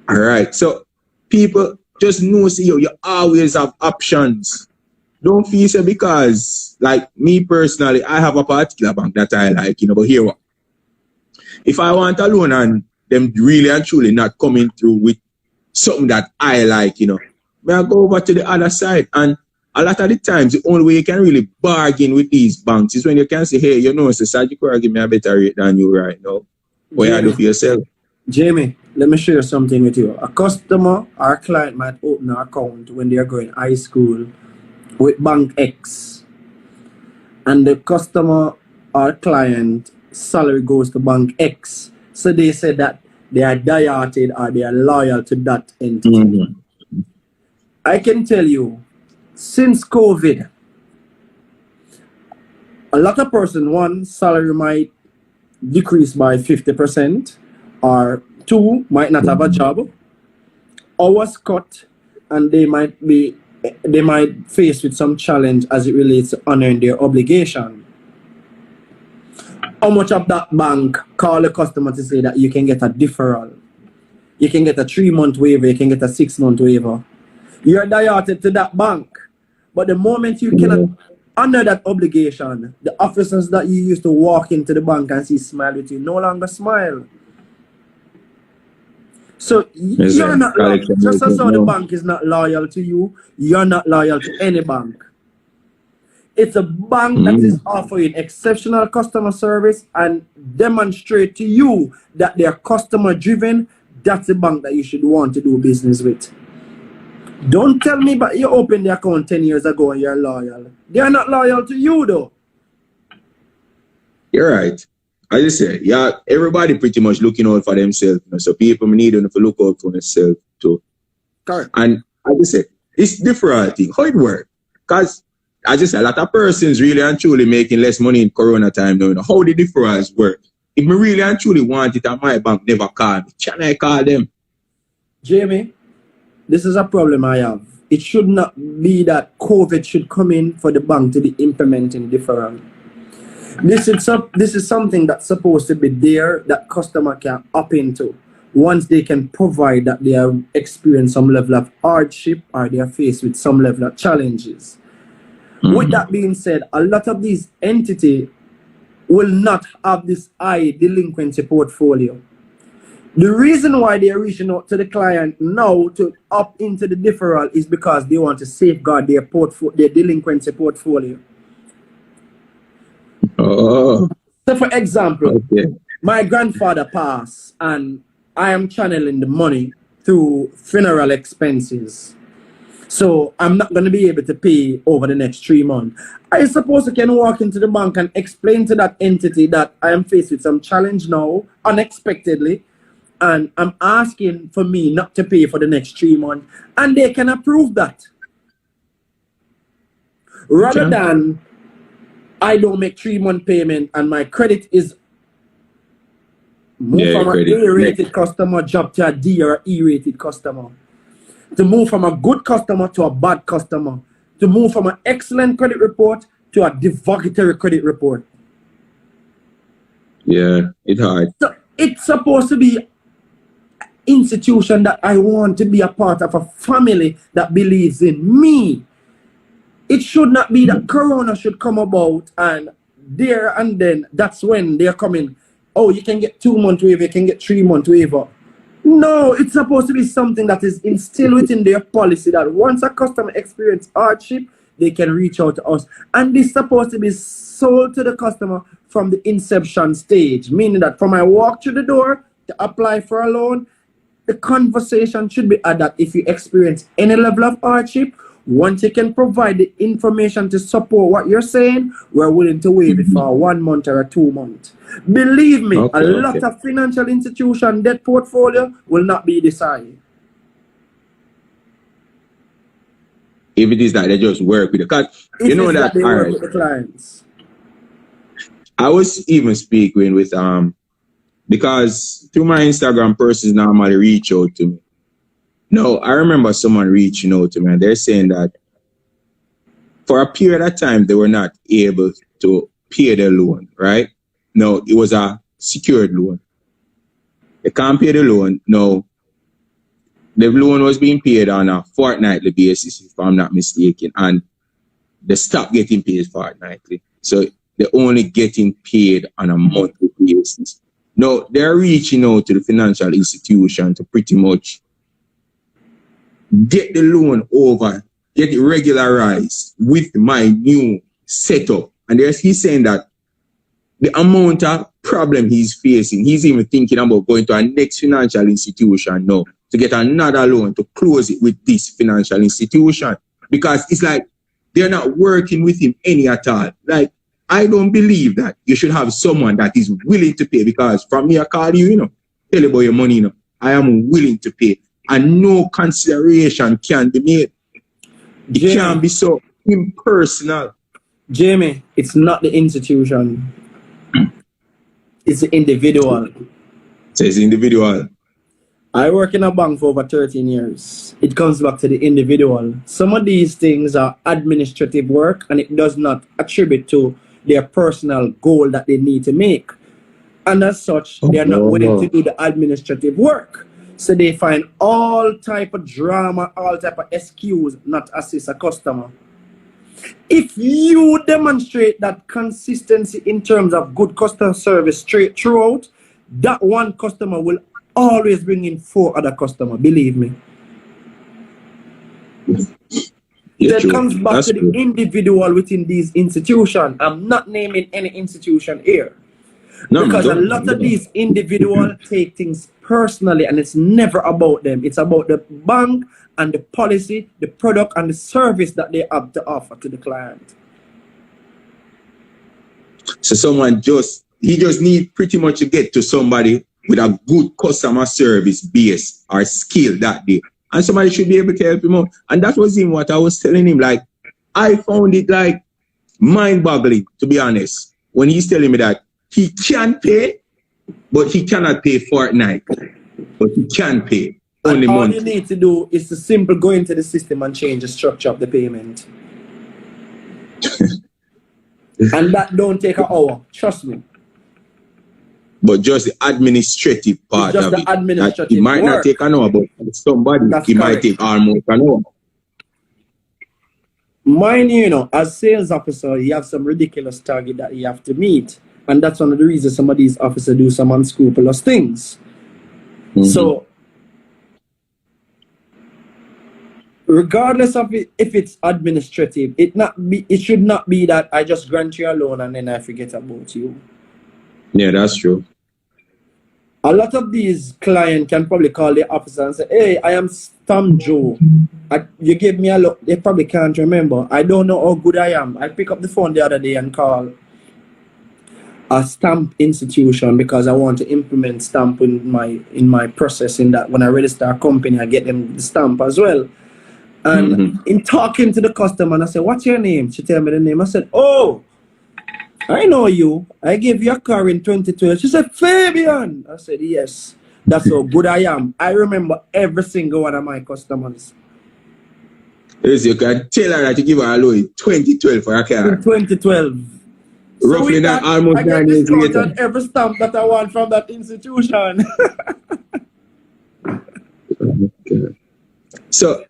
All right. So people just know, see, you always have options. Don't feel so because, like me personally, I have a particular bank that I like, but here what? If I want a loan and them really and truly not coming through with something that I like, may I go over to the other side. And a lot of the times, the only way you can really bargain with these banks is when you can say, hey, so Sajikura give me a better rate than you right now. What you do for yourself? Jamie, let me share something with you. A customer or a client might open an account when they are going high school with Bank X, and the customer or client salary goes to Bank X. So they say that they are dieted or they are loyal to that entity. Mm-hmm. I can tell you, since COVID, a lot of person, one, salary might decrease by 50%, or two, might not have a job, hours cut, and they might face with some challenge as it relates to honoring their obligation. How much of that bank call a customer to say that you can get a deferral? You can get a 3-month waiver, you can get a 6-month waiver. You're dieted to that bank. But the moment you cannot honor that obligation, the officers that you used to walk into the bank and see smile with you no longer smile. So you're not loyal. Just as how the bank is not loyal to you, you're not loyal to any bank. It's a bank that is offering exceptional customer service and demonstrate to you that they are customer driven. That's the bank that you should want to do business with. Don't tell me but you opened the account 10 years ago and you're loyal. They are not loyal to you though. You're right. As you say, yeah, everybody pretty much looking out for themselves. So people need to look out for themselves too. Correct. And as you say, it's different thing. How it works? Because as you say, a lot of persons really and truly making less money in Corona time now. How the difference work? If me really and truly want it and my bank never call me, can I call them? Jamie, this is a problem I have. It should not be that COVID should come in for the bank to be implementing deferral. This is something that's supposed to be there that customer can opt into once they can provide that they have experienced some level of hardship or they are faced with some level of challenges. With that being said, a lot of these entities will not have this high delinquency portfolio. The reason why they are reaching out to the client now to opt into the deferral is because they want to safeguard their delinquency portfolio. Oh. So for example, my grandfather passed and I am channeling the money through funeral expenses. So I'm not going to be able to pay over the next 3 months. I suppose I can walk into the bank and explain to that entity that I am faced with some challenge now, unexpectedly, and I'm asking for me not to pay for the next 3 months, and they can approve that. Rather than I don't make 3-month payment and my credit is move from an A-rated customer job to a D or E-rated customer. To move from a good customer to a bad customer. To move from an excellent credit report to a derogatory credit report. Yeah, it's hard. So it's supposed to be an institution that I want to be a part of, a family that believes in me. It should not be that Corona should come about and there and then that's when they're coming. Oh, you can get 2-month waiver, you can get 3-month waiver. No, it's supposed to be something that is instilled within their policy that once a customer experiences hardship, they can reach out to us. And this is supposed to be sold to the customer from the inception stage, meaning that from I walk through the door to apply for a loan, the conversation should be at that if you experience any level of hardship, once you can provide the information to support what you're saying, we're willing to waive it for 1 month or 2 months. Believe me, a lot of financial institution debt portfolio will not be decided. If it is that they just work with the because you know that they work with the clients. I was even speaking with because through my Instagram persons normally reach out to me. No, I remember someone reaching out to me and they're saying that for a period of time they were not able to pay their loan, right? No, it was a secured loan. They can't pay the loan. No, the loan was being paid on a fortnightly basis, if I'm not mistaken, and they stopped getting paid fortnightly. So they're only getting paid on a monthly basis. Now, they're reaching out to the financial institution to pretty much get the loan over, get it regularized with my new setup. And he's saying that the amount of problem he's facing, he's even thinking about going to our next financial institution now to get another loan to close it with this financial institution. Because it's like they're not working with him any at all. Like, I don't believe that you should have someone that is willing to pay, because from me, I call you, tell you about your money, I am willing to pay. And no consideration can be made. It can't be so impersonal. Jamie, it's not the institution. It's the individual. So it's individual. I work in a bank for over 13 years. It comes back to the individual. Some of these things are administrative work, and it does not attribute to their personal goal that they need to make. And as such, they are not willing to do the administrative work. So they find all type of drama, all type of excuse not to assist a customer. If you demonstrate that consistency in terms of good customer service straight throughout, that one customer will always bring in 4 other customers, believe me. Yeah, That comes back to the individual within these institutions. I'm not naming any institution here. No, because a lot of these individuals take things personally, and it's never about them. It's about the bank and the policy, the product and the service that they have to offer to the client. So someone just need pretty much to get to somebody with a good customer service base or skill that day. And somebody should be able to help him out. And that was him what I was telling him. Like, I found it like mind-boggling, to be honest, when he's telling me that he can pay, but he cannot pay fortnight. But he can pay only and all monthly. you need to do is to simply go into the system and change the structure of the payment. And that don't take an hour, trust me. But just the administrative part just of the it. administrative It might work. not take an hour, but for somebody, That's it might correct. take almost an hour. Mind you, as sales officer, you have some ridiculous target that you have to meet. And that's one of the reasons some of these officers do some unscrupulous things. Mm-hmm. So, regardless of it, if it's administrative, it should not be that I just grant you a loan and then I forget about you. Yeah, that's true. A lot of these clients can probably call the officer and say, hey, I am Stamp Joe. You gave me a loan. They probably can't remember. I don't know how good I am. I picked up the phone the other day and called a stamp institution because I want to implement stamp in my process, in that when I register a company, I get them the stamp as well. And in talking to the customer, and I said, what's your name? She tell me the name. I said, oh, I know you. I gave you a car in 2012. She said, Fabian. I said, yes. That's how good I am. I remember every single one of my customers. Yes, you can tell her that you give her a loan in 2012 for a car. In 2012. Roughly So that, almost 9 years later. on every stamp that I want from that institution. So,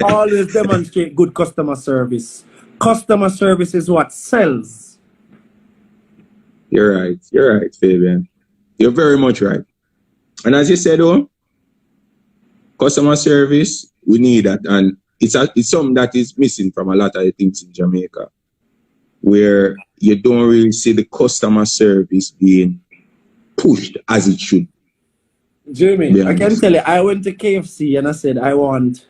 always demonstrate good customer service. Customer service is what sells. You're right, Fabian. You're very much right. And as you said, customer service, we need that. And it's something that is missing from a lot of the things in Jamaica, where you don't really see the customer service being pushed as it should. Jimmy, I can tell you, I went to KFC and I said, I want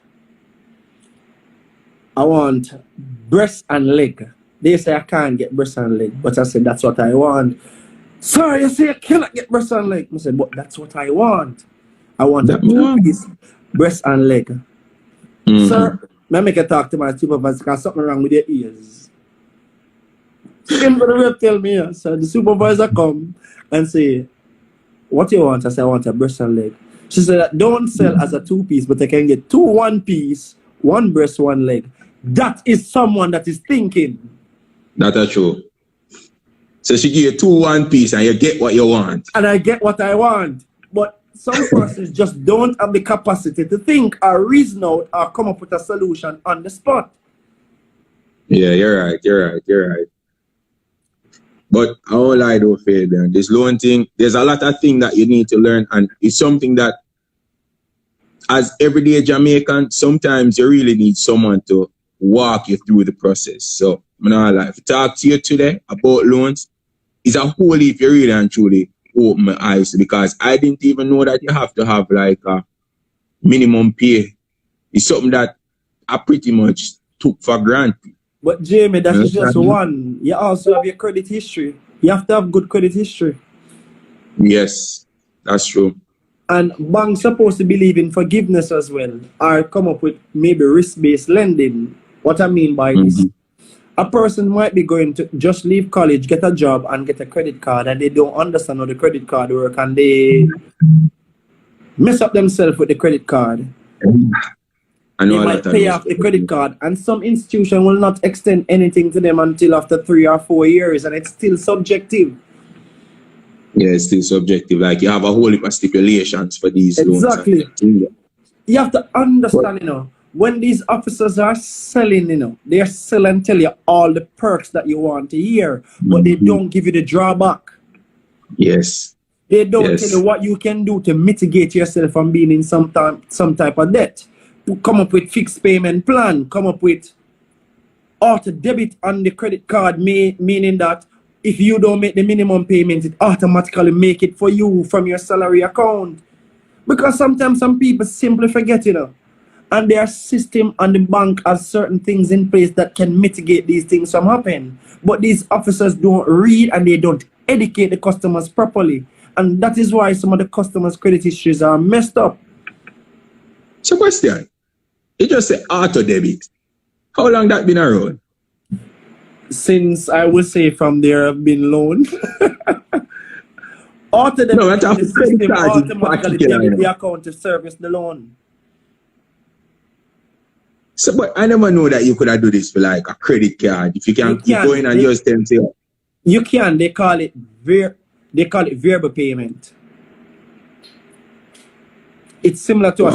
breast and leg. They say I can't get breast and leg, but I said, that's what I want. Sorry, you say I cannot get breast and leg. I said, but that's what I want. I want a 2-piece breast and leg. Sir, I make a talk to my supervisor because something wrong with your ears. Simple rep tell me, so the supervisor come and say, what you want? I said, I want a breast and leg. She said, don't sell as a 2-piece, but I can get 2 1-piece, 1 breast, 1 leg. That is someone that is thinking. That's true. So she give you 2 one piece and you get what you want. And I get what I want. But some persons just don't have the capacity to think or reason out or come up with a solution on the spot. Yeah, you're right. But I won't lie though, Fabian. This loan thing, there's a lot of things that you need to learn, and it's something that as everyday Jamaican, sometimes you really need someone to walk you through the process. So I'm not like to talk to you today about loans. It's a whole if you really and truly open my eyes, because I didn't even know that you have to have like a minimum pay. It's something that I pretty much took for granted. But Jamie, that is just one. You also have your credit history. You have to have good credit history. Yes, that's true. And banks supposed to believe in forgiveness as well, or come up with maybe risk-based lending. What I mean by this, a person might be going to just leave college, get a job, and get a credit card, and they don't understand how the credit card works, and they mess up themselves with the credit card. They might pay off the credit card, and some institution will not extend anything to them until after 3 or 4 years, and it's still subjective. Yeah, it's still subjective. Like you have a whole heap of stipulations for these loans. Exactly. You have to understand, when these officers are selling, they are selling, tell you all the perks that you want to hear, but they don't give you the drawback. Yes. They don't tell you what you can do to mitigate yourself from being in some type of debt. Come up with fixed payment plan, come up with auto debit on the credit card, meaning that if you don't make the minimum payment, it automatically make it for you from your salary account. Because sometimes some people simply forget, and their system and the bank has certain things in place that can mitigate these things from happening. But these officers don't read and they don't educate the customers properly. And that is why some of the customers' credit histories are messed up. So question, you just say auto debit. How long that been around? Since I would say from there have been loaned. Auto debit the system automatically debit the account to service the loan. So, but I never know that you could have do this for like a credit card. If you can keep going and just tell them, you can. They call it variable payment. It's similar to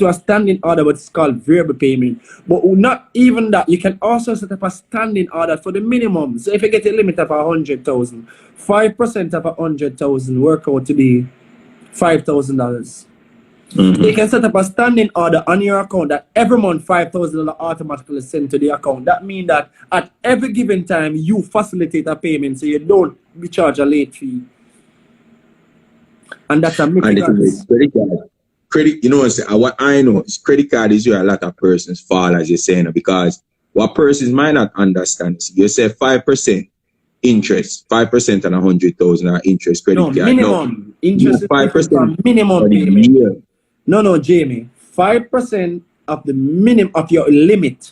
a standing order, but it's called variable payment. But not even that, you can also set up a standing order for the minimum. So if you get a limit of 100,000, 5% of 100,000 work out to be $5,000. You can set up a standing order on your account that every month $5,000 automatically sent to the account. That means that at every given time you facilitate a payment, so you don't be charged a late fee. And that's a mitigant. Credit, what I know is credit card is where a lot of persons fall, as you're saying, because what persons might not understand is you say 5% interest, 5% on 100,000 interest credit card. Minimum interest is 5% minimum payment. No, Jamie. 5% of the minimum of your limit.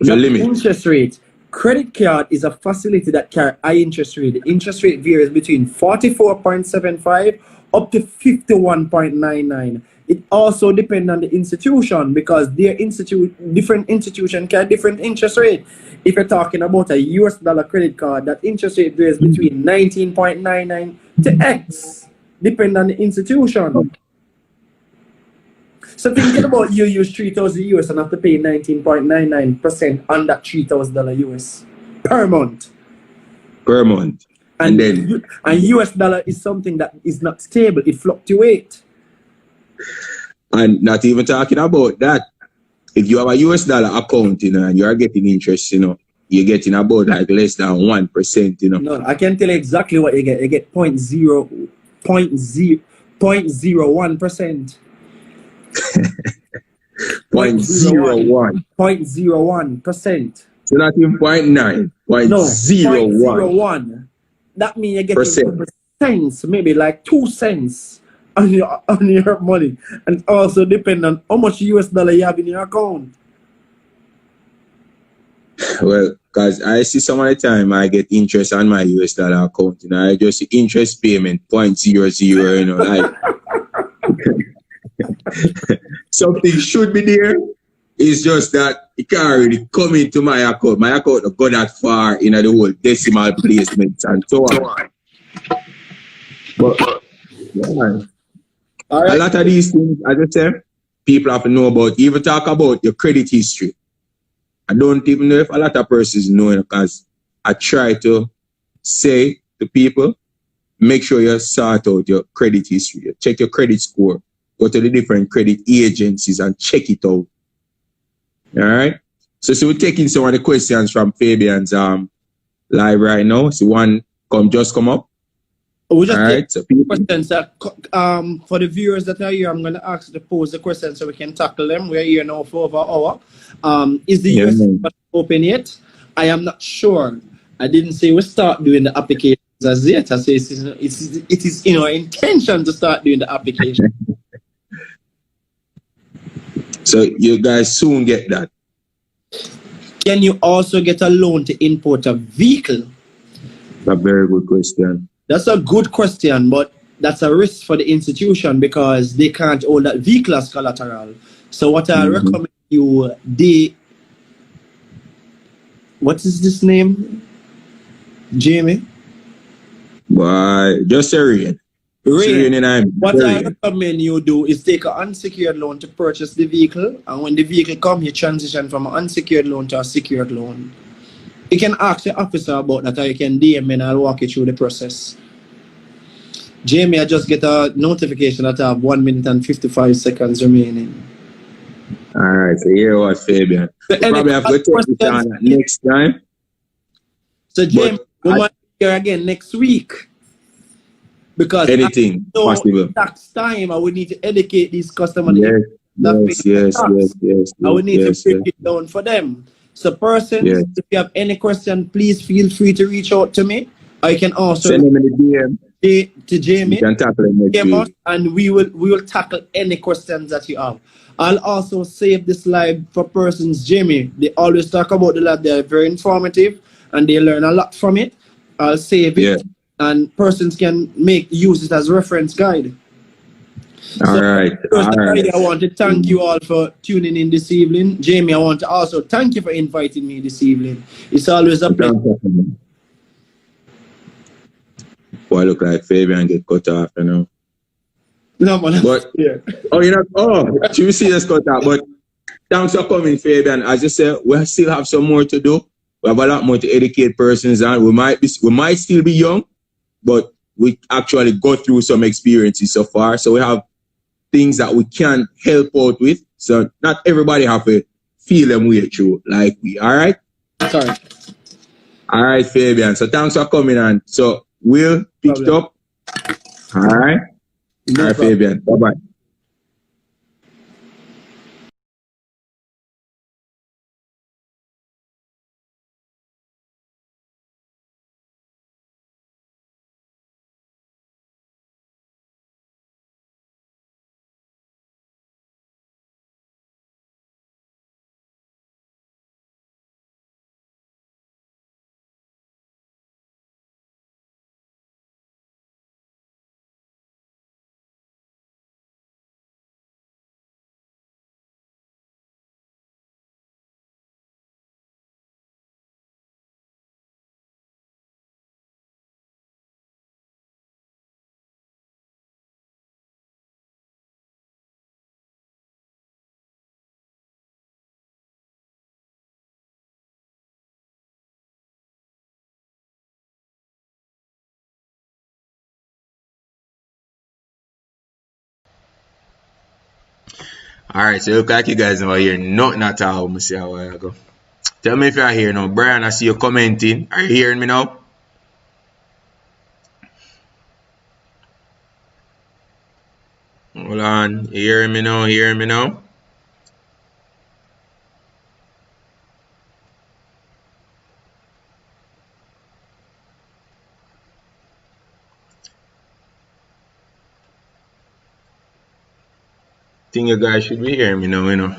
Your limit. Interest rate. Credit card is a facility that carries high interest rate. The interest rate varies between 44.75 up to 51.99. It also depends on the institution, because different institution carry different interest rate. If you're talking about a US dollar credit card, that interest rate varies between 19.99 to X, depending on the institution. So thinking about you use 3,000 US and have to pay 19.99% on that $3,000 US per month. Per month. And then US dollar is something that is not stable, it fluctuates. And not even talking about that. If you have a US dollar account, and you are getting interest, you're getting about like less than 1%, No, I can tell you exactly what you get. You get 0.01%. 0.01. 0.01%. So not even 0.9. 0.01. That means you're getting cents, maybe like 2 cents on your money. And also depend on how much US dollar you have in your account. Well, because I see some of the time I get interest on my US dollar account, I just see interest payment 0.00, like something should be there, It's just that it can't really come into my account. My account don't go that far in the whole decimal placements and so on. But yeah, All a right. lot of these things, as I said, people have to know about. Even talk about your credit history. I don't even know if a lot of persons know it because I try to say to people, make sure you sort out your credit history. You check your credit score. Go to the different credit agencies and check it out. All right. So we're taking some of the questions from Fabian's live right now. So one just come up. We just All take right. So people, questions. For the viewers that are here, I'm going to ask you to pose the questions so we can tackle them. We're here now for over an hour. Is the yeah, US open yet? I am not sure. I didn't say we start doing the applications as yet. I say it is in our intention to start doing the application. so you guys soon get that. Can you also get a loan to import a vehicle? A very good question. That's a good question, but that's a risk for the institution because they can't hold that vehicle as collateral. So what I recommend you, what is this name? Jamie? But just a rain. What I recommend you do is take an unsecured loan to purchase the vehicle, and when the vehicle comes, you transition from an unsecured loan to a secured loan. You can ask your officer about that, or you can DM me and I'll walk you through the process. Jamie, I just get a notification that I have 1 minute and 55 seconds remaining. All right, so here was Fabian. So probably have to take this on next time. So Jamie, we might be here again next week. Because anything possible. Tax time, I would need to educate these customers. Yes. I would need to break it down for them. So persons, if you have any question, please feel free to reach out to me. I can also send them in the DM to Jamie. You can tackle it and we will tackle any questions that you have. I'll also save this live for persons, Jamie. They always talk about the lab. They're very informative and they learn a lot from it. I'll save it. And persons can use it as reference guide. All right. I want to thank you all for tuning in this evening. Jamie, I want to also thank you for inviting me this evening. It's always a pleasure. Boy, look like Fabian get cut off, you know. No, man. But, you see us cut off. But thanks for coming, Fabian. As you said, we still have some more to do. We have a lot more to educate persons on. We might still be young, but we actually go through some experiences so far. So we have things that we can help out with. So not everybody have to feel them way through like we. All right? Sorry. All right, Fabian. So thanks for coming on. So we'll pick it up. All right? All right, Fabian. Bye-bye. All right, so look like you guys never hear nothing at all. I see a while ago. Tell me if you're here now. Brian, I see you commenting. Are you hearing me now? Hold on. You hearing me now? Hearing me now? Think you guys should be hearing me now, you know.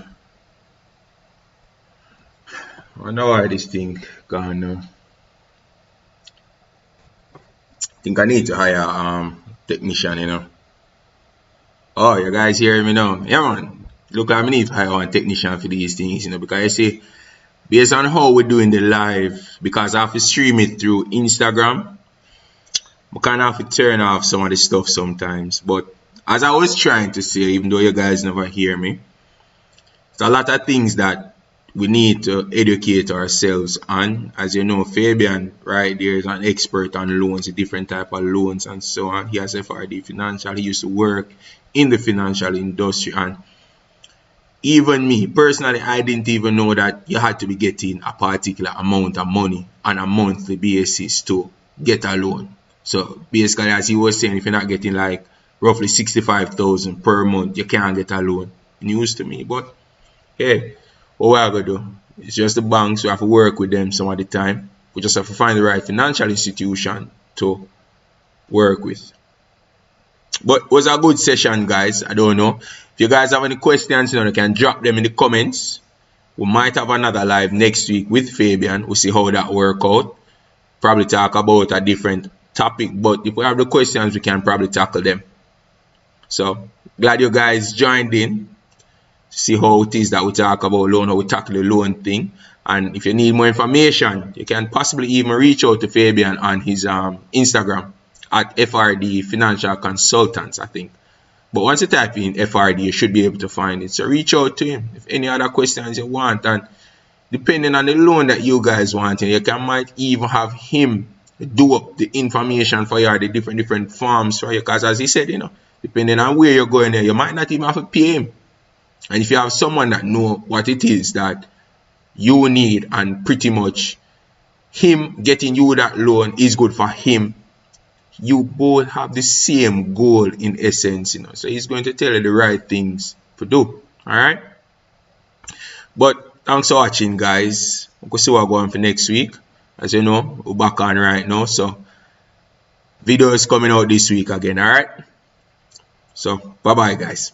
I know why this thing gone now. Think I need to hire technician, you know. Oh, you guys hearing me now? Yeah, man. look, I need to hire one technician for these things, you know, because I say, based on how we're doing the live, because I have to stream it through Instagram, I kind of have to turn off some of the stuff sometimes. But as I was trying to say, even though you guys never hear me, it's a lot of things that we need to educate ourselves on. As you know, Fabian, right there, is an expert on loans, a different type of loans and so on. He has FRD Financial. He used to work in the financial industry, and even me personally, I didn't even know that you had to be getting a particular amount of money on a monthly basis to get a loan. So basically, as he was saying, if you're not getting like roughly 65,000 per month, you can't get a loan. News to me, but hey, what we are gonna do? It's just the banks. We have to work with them some of the time. We just have to find the right financial institution to work with. But it was a good session, guys. I don't know. If you guys have any questions, you can drop them in the comments. We might have another live next week with Fabian. We'll see how that work out. Probably talk about a different topic, but if we have the questions, we can probably tackle them. So glad you guys joined in to see how it is that we talk about loan, how we tackle the loan thing. And if you need more information, you can possibly even reach out to Fabian on his Instagram at FRD Financial Consultants, I think. But once you type in FRD, you should be able to find it. So reach out to him if any other questions you want. And depending on the loan that you guys want, you might even have him do up the information for you, the different forms for you. Because as he said, depending on where you're going there, you might not even have to pay him. And if you have someone that know what it is that you need, and pretty much him getting you that loan is good for him, you both have the same goal in essence, so he's going to tell you the right things to do. All right, but thanks for watching, guys. We'll see what we're going for next week. As you know, we're back on right now, so video is coming out this week again. All right, so bye bye, guys.